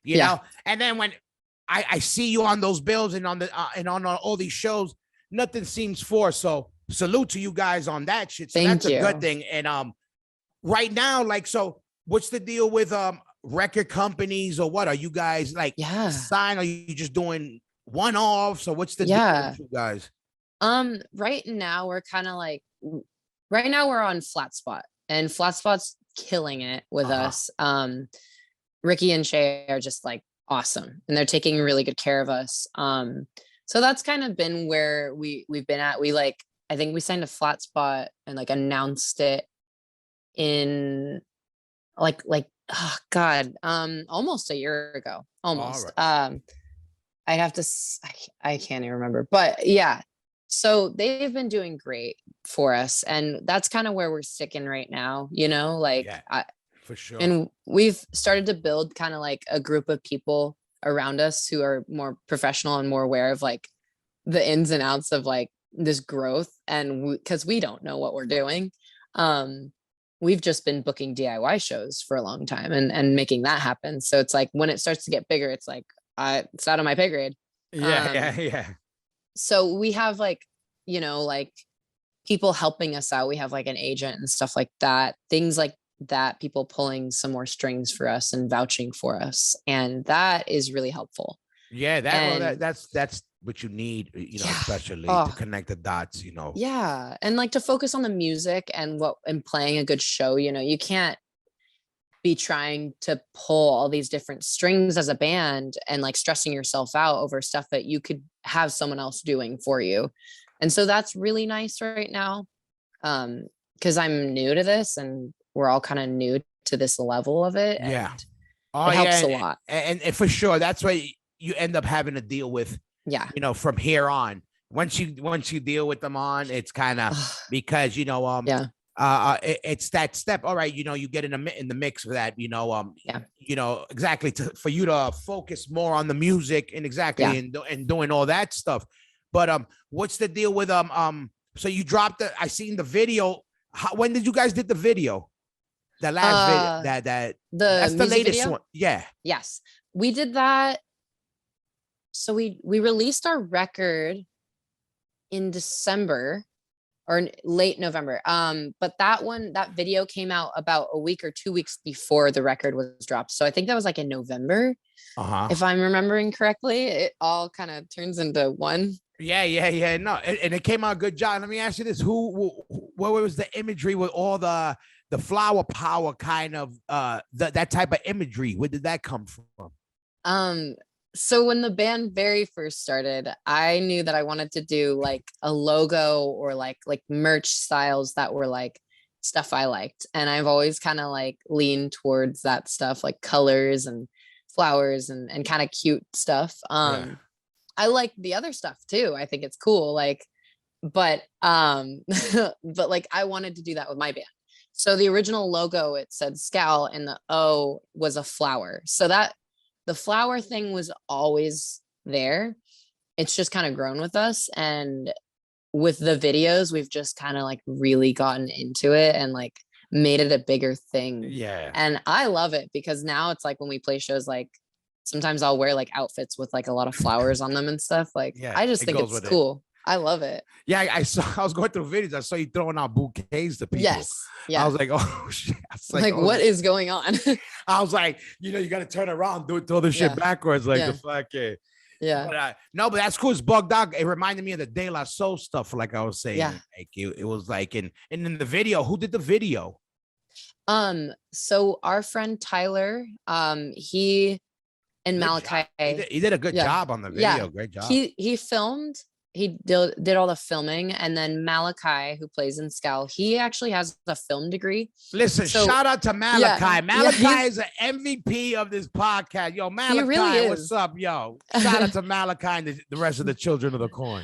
You know? And then when I see you on those bills and on all these shows, nothing seems forced. So salute to you guys on that shit. So that's a good thing. And right now, like, so what's the deal with record companies or what? Are you guys like signed? Are you just doing one-offs or what's the deal with you guys? Right now we're kind of like right now we're on Flat Spot and Flat Spot's killing it with us. Ricky and Shay are just like awesome and they're taking really good care of us. So that's kind of been where we've been at. I think we signed a flat spot and like announced it in oh God, almost a year ago, almost. Right. I'd have to, I can't even remember, but yeah. So they've been doing great for us. And that's kind of where we're sticking right now, Yeah, for sure. and we've started to build kind of like a group of people around us who are more professional and more aware of like the ins and outs of like this growth. And because we don't know what we're doing, we've just been booking DIY shows for a long time and making that happen. So it's like when it starts to get bigger, it's like it's out of my pay grade. Yeah. So we have like, like people helping us out. We have like an agent and stuff like that, things like that, people pulling some more strings for us and vouching for us. And that is really helpful. Yeah, And that's what you need, especially oh, to connect the dots, yeah. And like to focus on the music and playing a good show, you can't be trying to pull all these different strings as a band and like stressing yourself out over stuff that you could have someone else doing for you. And so that's really nice right now. Because I'm new to this and we're all kind of new to this level of it. Yeah. It helps a lot. And for sure, that's why you end up having to deal with, Yeah. From here on. Once you deal with them on, it's kind of because, yeah. It's that step. All right, you get in the mix for that, yeah. Exactly for you to focus more on the music and exactly and doing all that stuff. But what's the deal with so you dropped I seen the video. When did you guys did the video? The last video that's the latest video? one. Yeah. Yes, we did that. So we released our record in December or late November. But that video came out about a week or 2 weeks before the record was dropped. So I think that was like in November. If I'm remembering correctly. It all kind of turns into one. Yeah. No, and it came out a good job. Let me ask you this: what was the imagery with all the flower power kind of that type of imagery? Where did that come from? So when the band very first started, I knew that I wanted to do like a logo or like merch styles that were like stuff I liked. And I've always kind of like leaned towards that stuff, like colors and flowers and kind of cute stuff. I like the other stuff too. I think it's cool. But but like I wanted to do that with my band. So the original logo, it said Scowl and the O was a flower. So that the flower thing was always there. It's just kind of grown with us. And with the videos, we've just kind of like really gotten into it and like made it a bigger thing. Yeah. And I love it because now it's like when we play shows, like sometimes I'll wear like outfits with like a lot of flowers on them and stuff. Like, I just think it's cool. I love it. Yeah, I was going through videos. I saw you throwing out bouquets to people. Yes. Yeah. I was like, oh shit. Like, what is going on? I was like, you got to turn around, throw the shit backwards, like the fuck yeah. Yeah. But, no, but that's cool. It's bugged out. It reminded me of the De La Soul stuff, like I was saying. Yeah. Like it was like, and in the video, who did the video? So our friend Tyler, he and Malachi, he did a good job on the video. Yeah. Great job. He filmed. He did all the filming, and then Malachi, who plays in Scowl, he actually has a film degree. Listen, shout out to Malachi. Yeah, Malachi is an MVP of this podcast. Yo, Malachi, really what's up, yo? Shout out to Malachi and the rest of the children of the corn.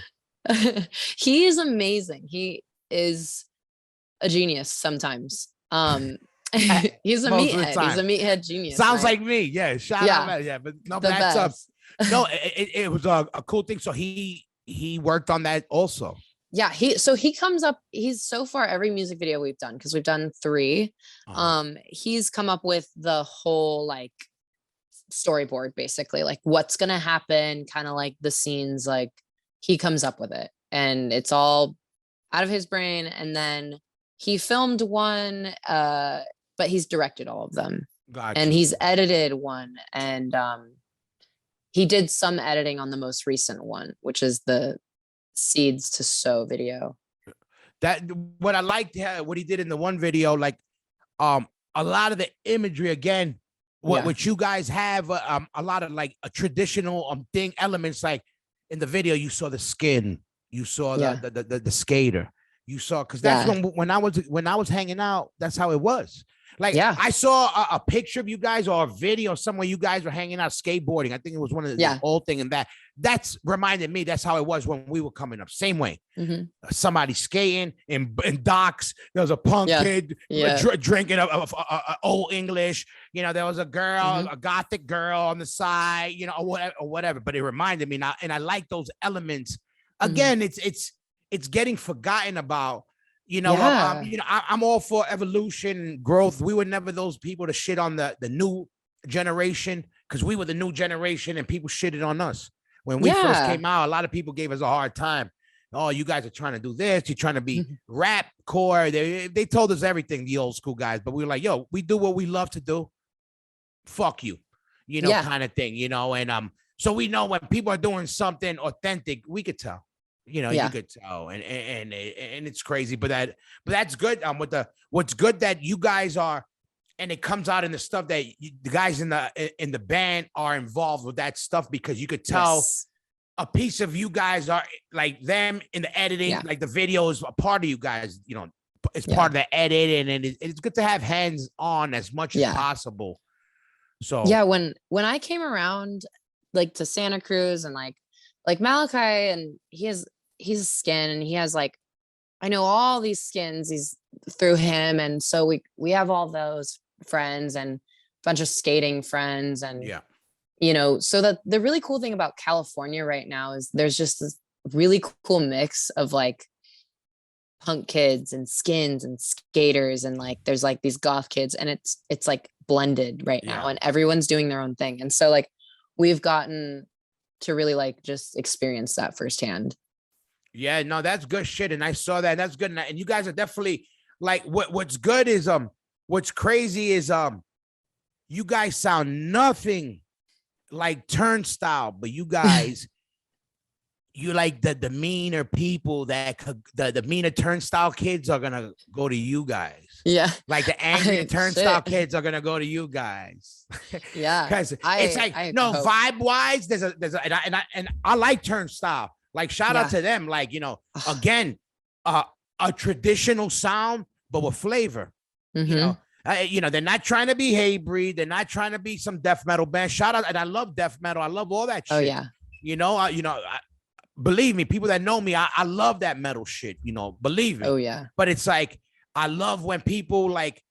He is amazing. He is a genius sometimes. He's a meathead. He's a meathead genius. Sounds like me. Yeah, shout out. Yeah, but no, that's up. No, it was a cool thing. So he worked on that also. Yeah, he comes up, he's so far every music video we've done, because we've done 3, he's come up with the whole like storyboard, basically like what's gonna happen, kind of like the scenes, like he comes up with it and it's all out of his brain. And then he filmed one, but he's directed all of them. Gotcha. And he's edited one, and he did some editing on the most recent one, which is the Seeds to Sow video. That what I liked, what he did in the one video, like a lot of the imagery again, what you guys have, a lot of like a traditional elements, like in the video you saw the skin, you saw Yeah. the skater, you saw, because that's Yeah. when I was hanging out, that's how it was. Like Yeah. I saw a picture of you guys or a video somewhere you guys were hanging out skateboarding. I think it was one of the Yeah. old thing, and that's reminded me that's how it was when we were coming up. Same way. Mhm. Somebody skating in docks. There was a punk Yeah. kid Yeah. drinking old English. You know, there was a girl, Mhm. a gothic girl on the side. You know, or whatever. But it reminded me now, and I like those elements. Mhm. Again, it's getting forgotten about. You know, Yeah. I'm all for evolution and growth. We were never those people to shit on the new generation, because we were the new generation and people shitted on us. When we first Yeah. came out, a lot of people gave us a hard time. Oh, you guys are trying to do this. You're trying to be rap core. They told us everything, the old school guys. But we were like, yo, we do what we love to do. Fuck you, Yeah. kind of thing, And so we know when people are doing something authentic, we could tell. Yeah. You could tell, and it's crazy, but that's good. What's good that you guys are, and it comes out in the stuff that the guys in the band are involved with that stuff, because you could tell Yes. a piece of you guys are like them in the editing, Yeah. like the video is a part of you guys. It's Yeah. part of the edit, and it's good to have hands on as much as Yeah. possible. So Yeah, when I came around like to Santa Cruz, and like Malachi, and he's a skin, and he has like, I know all these skins he's through him, and so we have all those friends and a bunch of skating friends, and yeah, so that the really cool thing about California right now is there's just this really cool mix of like punk kids and skins and skaters, and like there's like these goth kids, and it's like blended right now, Yeah. and everyone's doing their own thing, and so like we've gotten to really like just experience that firsthand. yeah, no, that's good shit, and I saw that. And that's good, and you guys are definitely like what's good is what's crazy is you guys sound nothing like Turnstile, but you guys. You like the demeanor people that the meaner Turnstile kids are gonna go to you guys. Yeah. Like the angry Turnstile Shit. kids are gonna go to you guys. Yeah. Because it's like I no hope. vibe wise. There's a and I like Turnstile. Like shout out Yeah. to them. Like again, a traditional sound but with flavor. Mhm. They're not trying to be Hatebreed. They're not trying to be some death metal band. Shout out, and I love death metal. I love all that shit. Oh yeah. Believe me, people that know me, I love that metal shit, believe me. Oh yeah. But it's like, I love when people like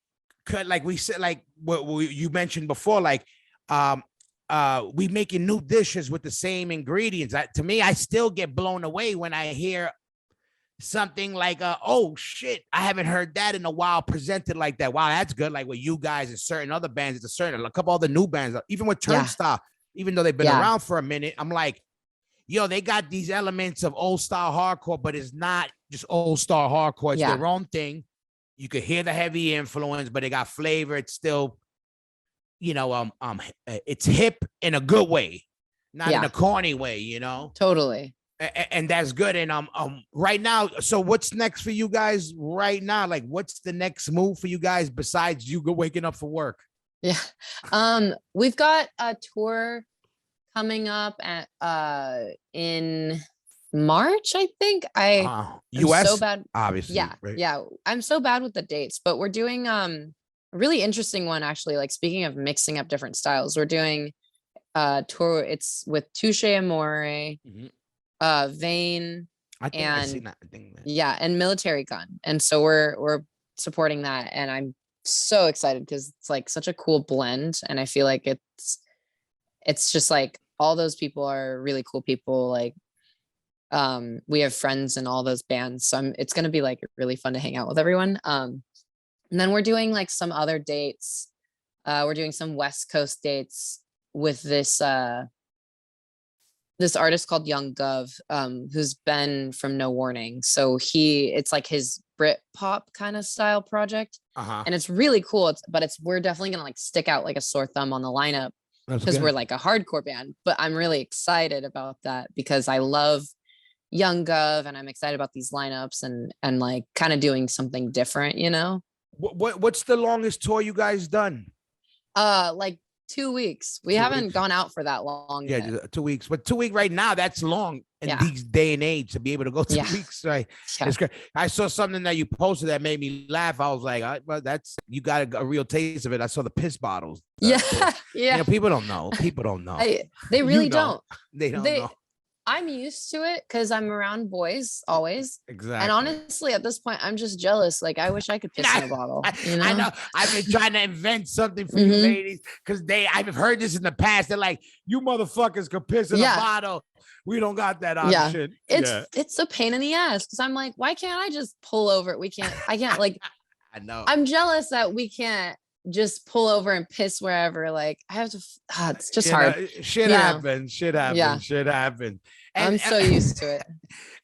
we said, like what you mentioned before, like, we making new dishes with the same ingredients. To me, I still get blown away when I hear something like, oh shit, I haven't heard that in a while presented like that. Wow, that's good. Like with you guys and certain other bands, it's a couple other new bands, even with Turnstile, even though they've been around for a minute, I'm like, yo, they got these elements of old style hardcore, but it's not just old style hardcore. It's their own thing. You could hear the heavy influence, but it got flavor. It's still, it's hip in a good way, not in a corny way, Totally. And that's good. And right now, so what's next for you guys right now? Like, what's the next move for you guys besides you waking up for work? Yeah. We've got a tour coming up in March, I think. US, so bad, obviously. Yeah, right? yeah. I'm so bad with the dates, but we're doing a really interesting one actually. Like speaking of mixing up different styles, we're doing a tour. It's with Touche Amore, Vane, I think I seen that thing. Yeah, and Military Gun, and so we're supporting that, and I'm so excited because it's like such a cool blend, and I feel like it's just like all those people are really cool people. Like, we have friends in all those bands. So it's going to be like really fun to hang out with everyone. And then we're doing like some other dates. We're doing some West Coast dates with this artist called Young Gov, who's been from No Warning. So it's like his Brit pop kind of style project. And it's really cool. We're definitely going to like stick out like a sore thumb on the lineup, because we're like a hardcore band. But I'm really excited about that because I love Young Gov, and I'm excited about these lineups and like kind of doing something different, What's the longest tour you guys done? Like 2 weeks. We 2 haven't weeks. gone out for that long Yeah, yet. just 2 weeks. But 2 weeks right now, that's long in Yeah. these day and age to be able to go 2 Yeah. weeks. Right. Yeah. It's great. I saw something that you posted that made me laugh. I was like, well, that's you got a real taste of it. I saw the piss bottles. Yeah. You Yeah. know, people don't know. People don't know. They really You know. don't. They don't They know. I'm used to it because I'm around boys always. Exactly. And honestly, at this point, I'm just jealous. Like I wish I could piss in a bottle. You know? I know. I've been trying to invent something for you Mhm. ladies because I've heard this in the past. They're like, you motherfuckers could piss in a Yeah. bottle. We don't got that Yeah. option. It's a pain in the ass because I'm like, why can't I just pull over? I can't like I know. I'm jealous that we can't just pull over and piss wherever. Like I have to it's just hard. Shit you know. happens. Shit happens. Yeah. Shit happens. I'm so used to it.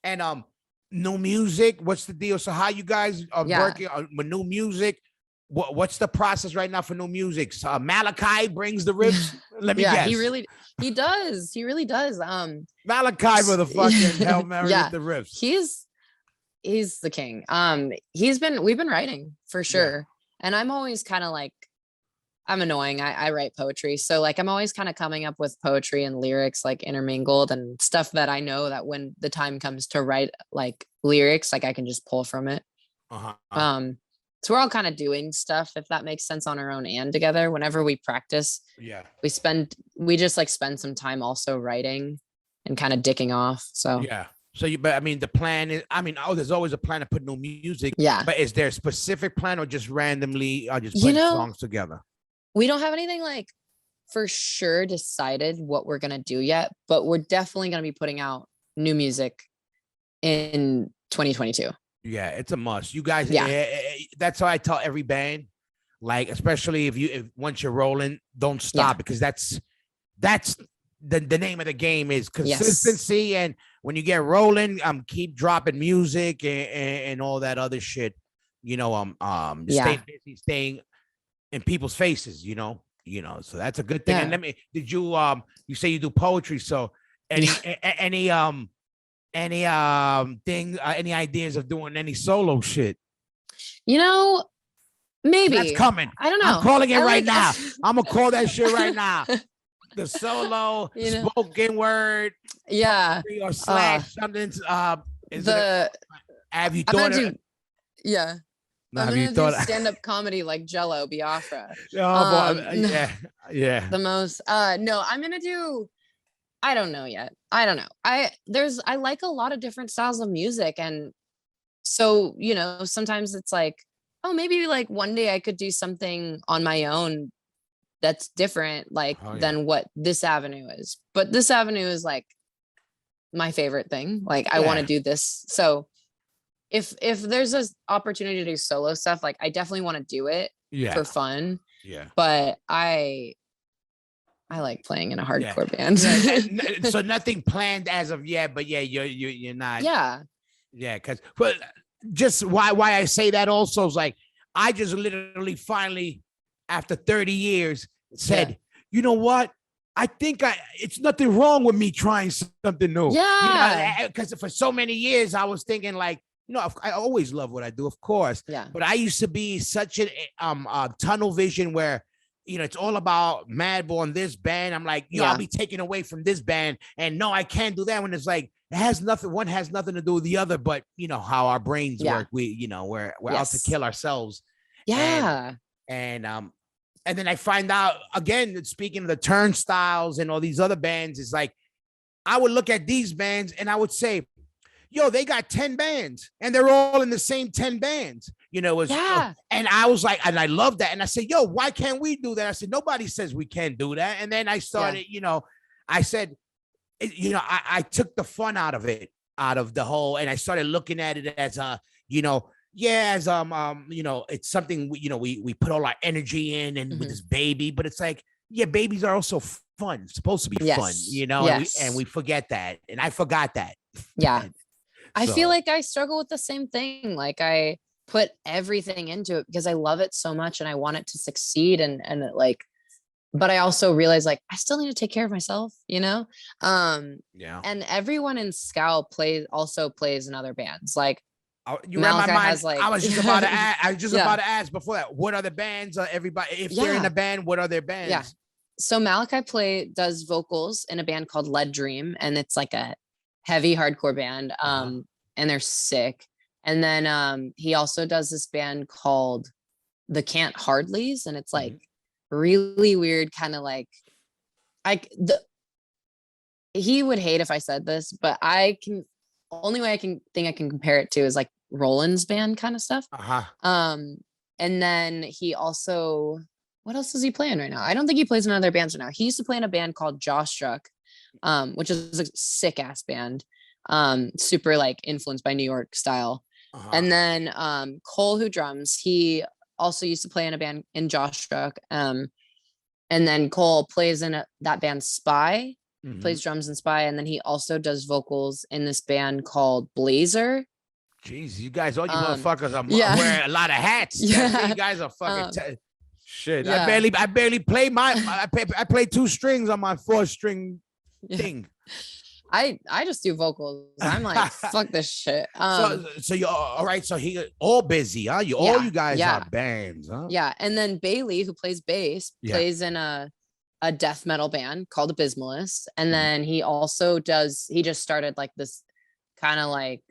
And new music. What's the deal? So how you guys are Yeah. working on new music? What's the process right now for new music? So, Malachi brings the riffs. Let me Yeah, guess. he does. He really does. Malachi for the fucking Hail Mary Yeah. with the riffs. He's the king. We've been writing for sure. And I'm always kind of like, I'm annoying. I write poetry. So like, I'm always kind of coming up with poetry and lyrics like intermingled and stuff that I know that when the time comes to write like lyrics, like I can just pull from it. So we're all kind of doing stuff, if that makes sense, on our own and together. Whenever we practice, we just like spend some time also writing and kind of dicking off. So yeah. So but I mean, the plan is, there's always a plan to put new music. Yeah. But is there a specific plan or just randomly just put songs together? We don't have anything like for sure decided what we're going to do yet, but we're definitely going to be putting out new music in 2022. Yeah, it's a must. You guys, Yeah. That's why I tell every band, like, especially if once you're rolling, don't stop because that's the name of the game is consistency. Yes. And when you get rolling, keep dropping music and all that other shit. You know, stay busy, staying in people's faces. You know. So that's a good thing. Yeah. And did you you say you do poetry? So any any ideas of doing any solo shit? Maybe that's coming. I don't know. I'm calling it right now. that. I'm gonna call that shit right now. The solo spoken word, or slash something. Have you thought? Yeah. No, I'm gonna do stand-up comedy like Jello Biafra. Yeah. The most. No, I'm gonna do. I don't know yet. I don't know. I like a lot of different styles of music, and so sometimes it's like, oh, maybe like one day I could do something on my own that's different, like than what this avenue is. But this avenue is like my favorite thing. Like I want to do this. So if there's an opportunity to do solo stuff, like I definitely want to do it for fun. Yeah. But I like playing in a hardcore band. So nothing planned as of yet, but you're not. Yeah. Yeah, but just why I say that also is like I just literally finally after 30 years said, you know what? I think it's nothing wrong with me trying something new. Yeah. Because for so many years I was thinking like, I always love what I do, of course. Yeah. But I used to be such a tunnel vision where, it's all about Madball and this band. I'm like, I'll be taken away from this band. And no, I can't do that when it's like, one has nothing to do with the other, but how our brains work. We're out to kill ourselves. Yeah. And then I find out again, speaking of the Turnstiles and all these other bands, is like, I would look at these bands and I would say, they got 10 bands and they're all in the same 10 bands, and I was like, and I love that. And I said, why can't we do that? I said, nobody says we can't do that. And then I started, I said, I took the fun out of it, out of the whole, and I started looking at it as it's something, we put all our energy in and with this baby, but it's like, babies are also fun. It's supposed to be fun, and we forget that. And I forgot that. Yeah. I feel like I struggle with the same thing. Like I put everything into it because I love it so much and I want it to succeed. And but I also realize like, I still need to take care of myself, And everyone in Scowl also plays in other bands. Like you read my mind. I was just about to ask. About to ask before that. What are the bands? Everybody, if they're in a band, what are their bands? Yeah. So Malachi does vocals in a band called Lead Dream, and it's like a heavy hardcore band. And they're sick. And then he also does this band called the Can't Hardleys, and it's like really weird, kind of like he would hate if I said this, but only way I can compare it to is like Roland's band kind of stuff. And then he also, what else is he playing right now? I don't think he plays in other bands right now. He used to play in a band called Jawstruck, which is a sick ass band, super like influenced by New York style. And then Cole, who drums, he also used to play in a band in Jawstruck. And then Cole plays in that band Spy, plays drums in Spy, and then he also does vocals in this band called Blazer. Jeez, you guys, all you motherfuckers are wearing a lot of hats. Yeah. You guys are fucking shit. Yeah. I barely play I play 2 strings on my 4-string thing. I just do vocals. I'm like, fuck this shit. So you're all right. So he all busy, huh? All you guys are bands, huh? Yeah. And then Bailey, who plays bass, plays in a death metal band called Abysmalist. And then he also he just started like this kind of like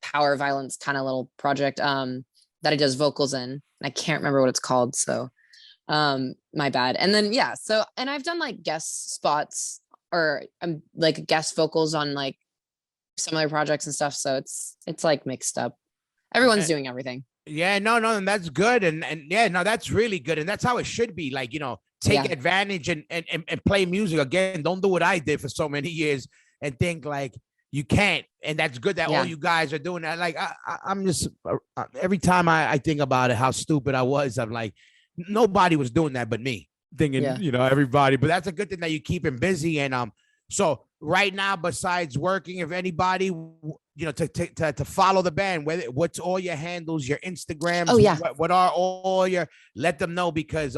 power violence kind of little project that he does vocals in. I can't remember what it's called. So my bad. And then, and I've done like guest spots or like guest vocals on like some other projects and stuff. So it's like mixed up. Everyone's doing everything. Yeah, no, and that's good. And that's really good. And that's how it should be. Like, take advantage and play music. Again, don't do what I did for so many years and think like you can't. And that's good that all you guys are doing that. Like, I'm just, every time I think about it, how stupid I was, I'm like, nobody was doing that but me. Thinking, everybody. But that's a good thing that you keep him busy. And so right now, besides working, if anybody, to follow the band, what's all your handles, your Instagrams? Oh yeah. What are all your? Let them know because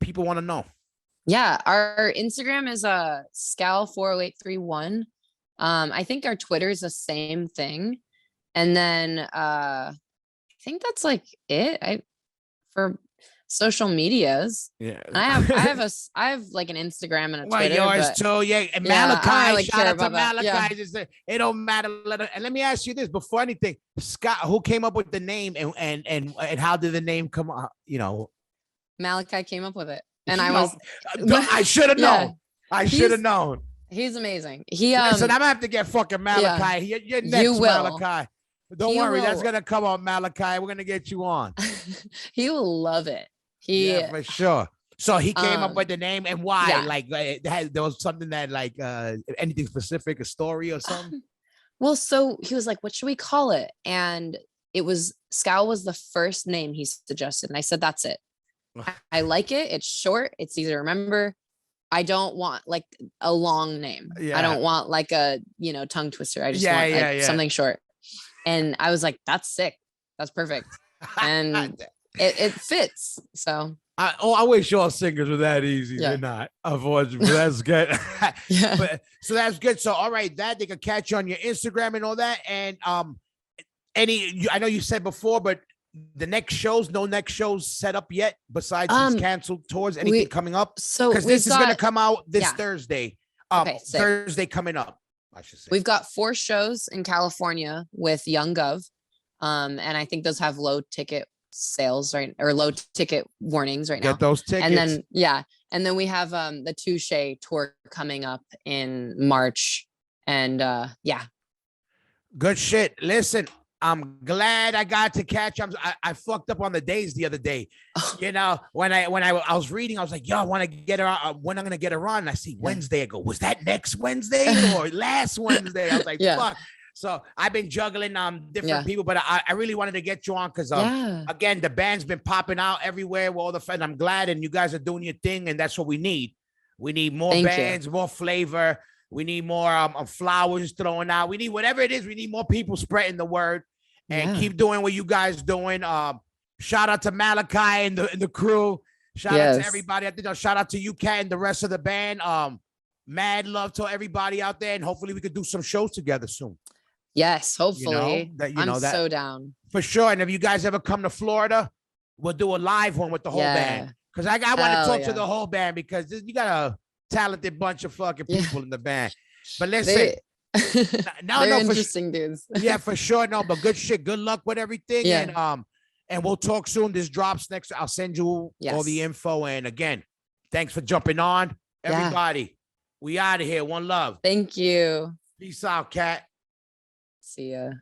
people want to know. Yeah, our Instagram is Scowl 40831. I think our Twitter is the same thing, and then I think that's like it. For social medias. Yeah. I have like an Instagram and a Twitter. Yours too. Yeah. And Malachi, really shout out to Malachi. Yeah. It don't matter. And let me ask you this before anything. Scott, who came up with the name and how did the name come up? Malachi came up with it. And I should have known. I should have known. He's amazing. Listen, I'm gonna have to get fucking Malachi. Yeah. You're next, Malachi. Don't worry, that's gonna come on, Malachi. We're gonna get you on. He will love it. Yeah, for sure. So he came up with the name, and why? Yeah. Like there was something that like anything specific, a story or something. Well, so he was like, "What should we call it?" And it was Scowl was the first name he suggested, and I said, "That's it. I like it. It's short. It's easy to remember. I don't want like a long name. Yeah. I don't want like a tongue twister. I just want something short." And I was like, "That's sick. That's perfect." And it fits. So I wish all singers were that easy. They're not, unfortunately. That's good. So that's good. So all right, that they can catch you on your Instagram and all that. And I know you said before, but the no next shows set up yet besides these canceled tours. Anything coming up? So because this is gonna come out this Thursday. Thursday coming up, I should say. We've got 4 shows in California with Young Gov. And I think those have low ticket sales or low ticket warnings right now. Get those tickets. And then we have the Touche tour coming up in March. And good shit. Listen, I'm glad I got to catch up. I fucked up on the days the other day. When I was reading, I was like, yo, I want to get her when I'm gonna get her on. And I see Wednesday. I go, was that next Wednesday or last Wednesday? I was like, fuck. So I've been juggling different people, but I really wanted to get you on because again, the band's been popping out everywhere with all the fans. I'm glad, and you guys are doing your thing, and that's what we need. We need more bands, more flavor. We need more flowers thrown out. We need whatever it is. We need more people spreading the word and keep doing what you guys doing. Shout out to Malachi and the crew. Shout out to everybody. I think shout out to you, Kat, and the rest of the band. Mad love to everybody out there, and hopefully we could do some shows together soon. Yes, hopefully. I'm so down. For sure. And if you guys ever come to Florida, we'll do a live one with the whole band. Because I want to Hell talk to yeah. the whole band because you got a talented bunch of fucking Yeah. people in the band. But listen, now I They're know for interesting dudes. yeah, for sure. No, but good shit. Good luck with everything. Yeah. And we'll talk soon. This drops next. I'll send you all the Yes. info. And again, thanks for jumping on. Yeah. Everybody, we out of here. One love. Thank you. Peace out, cat. See ya.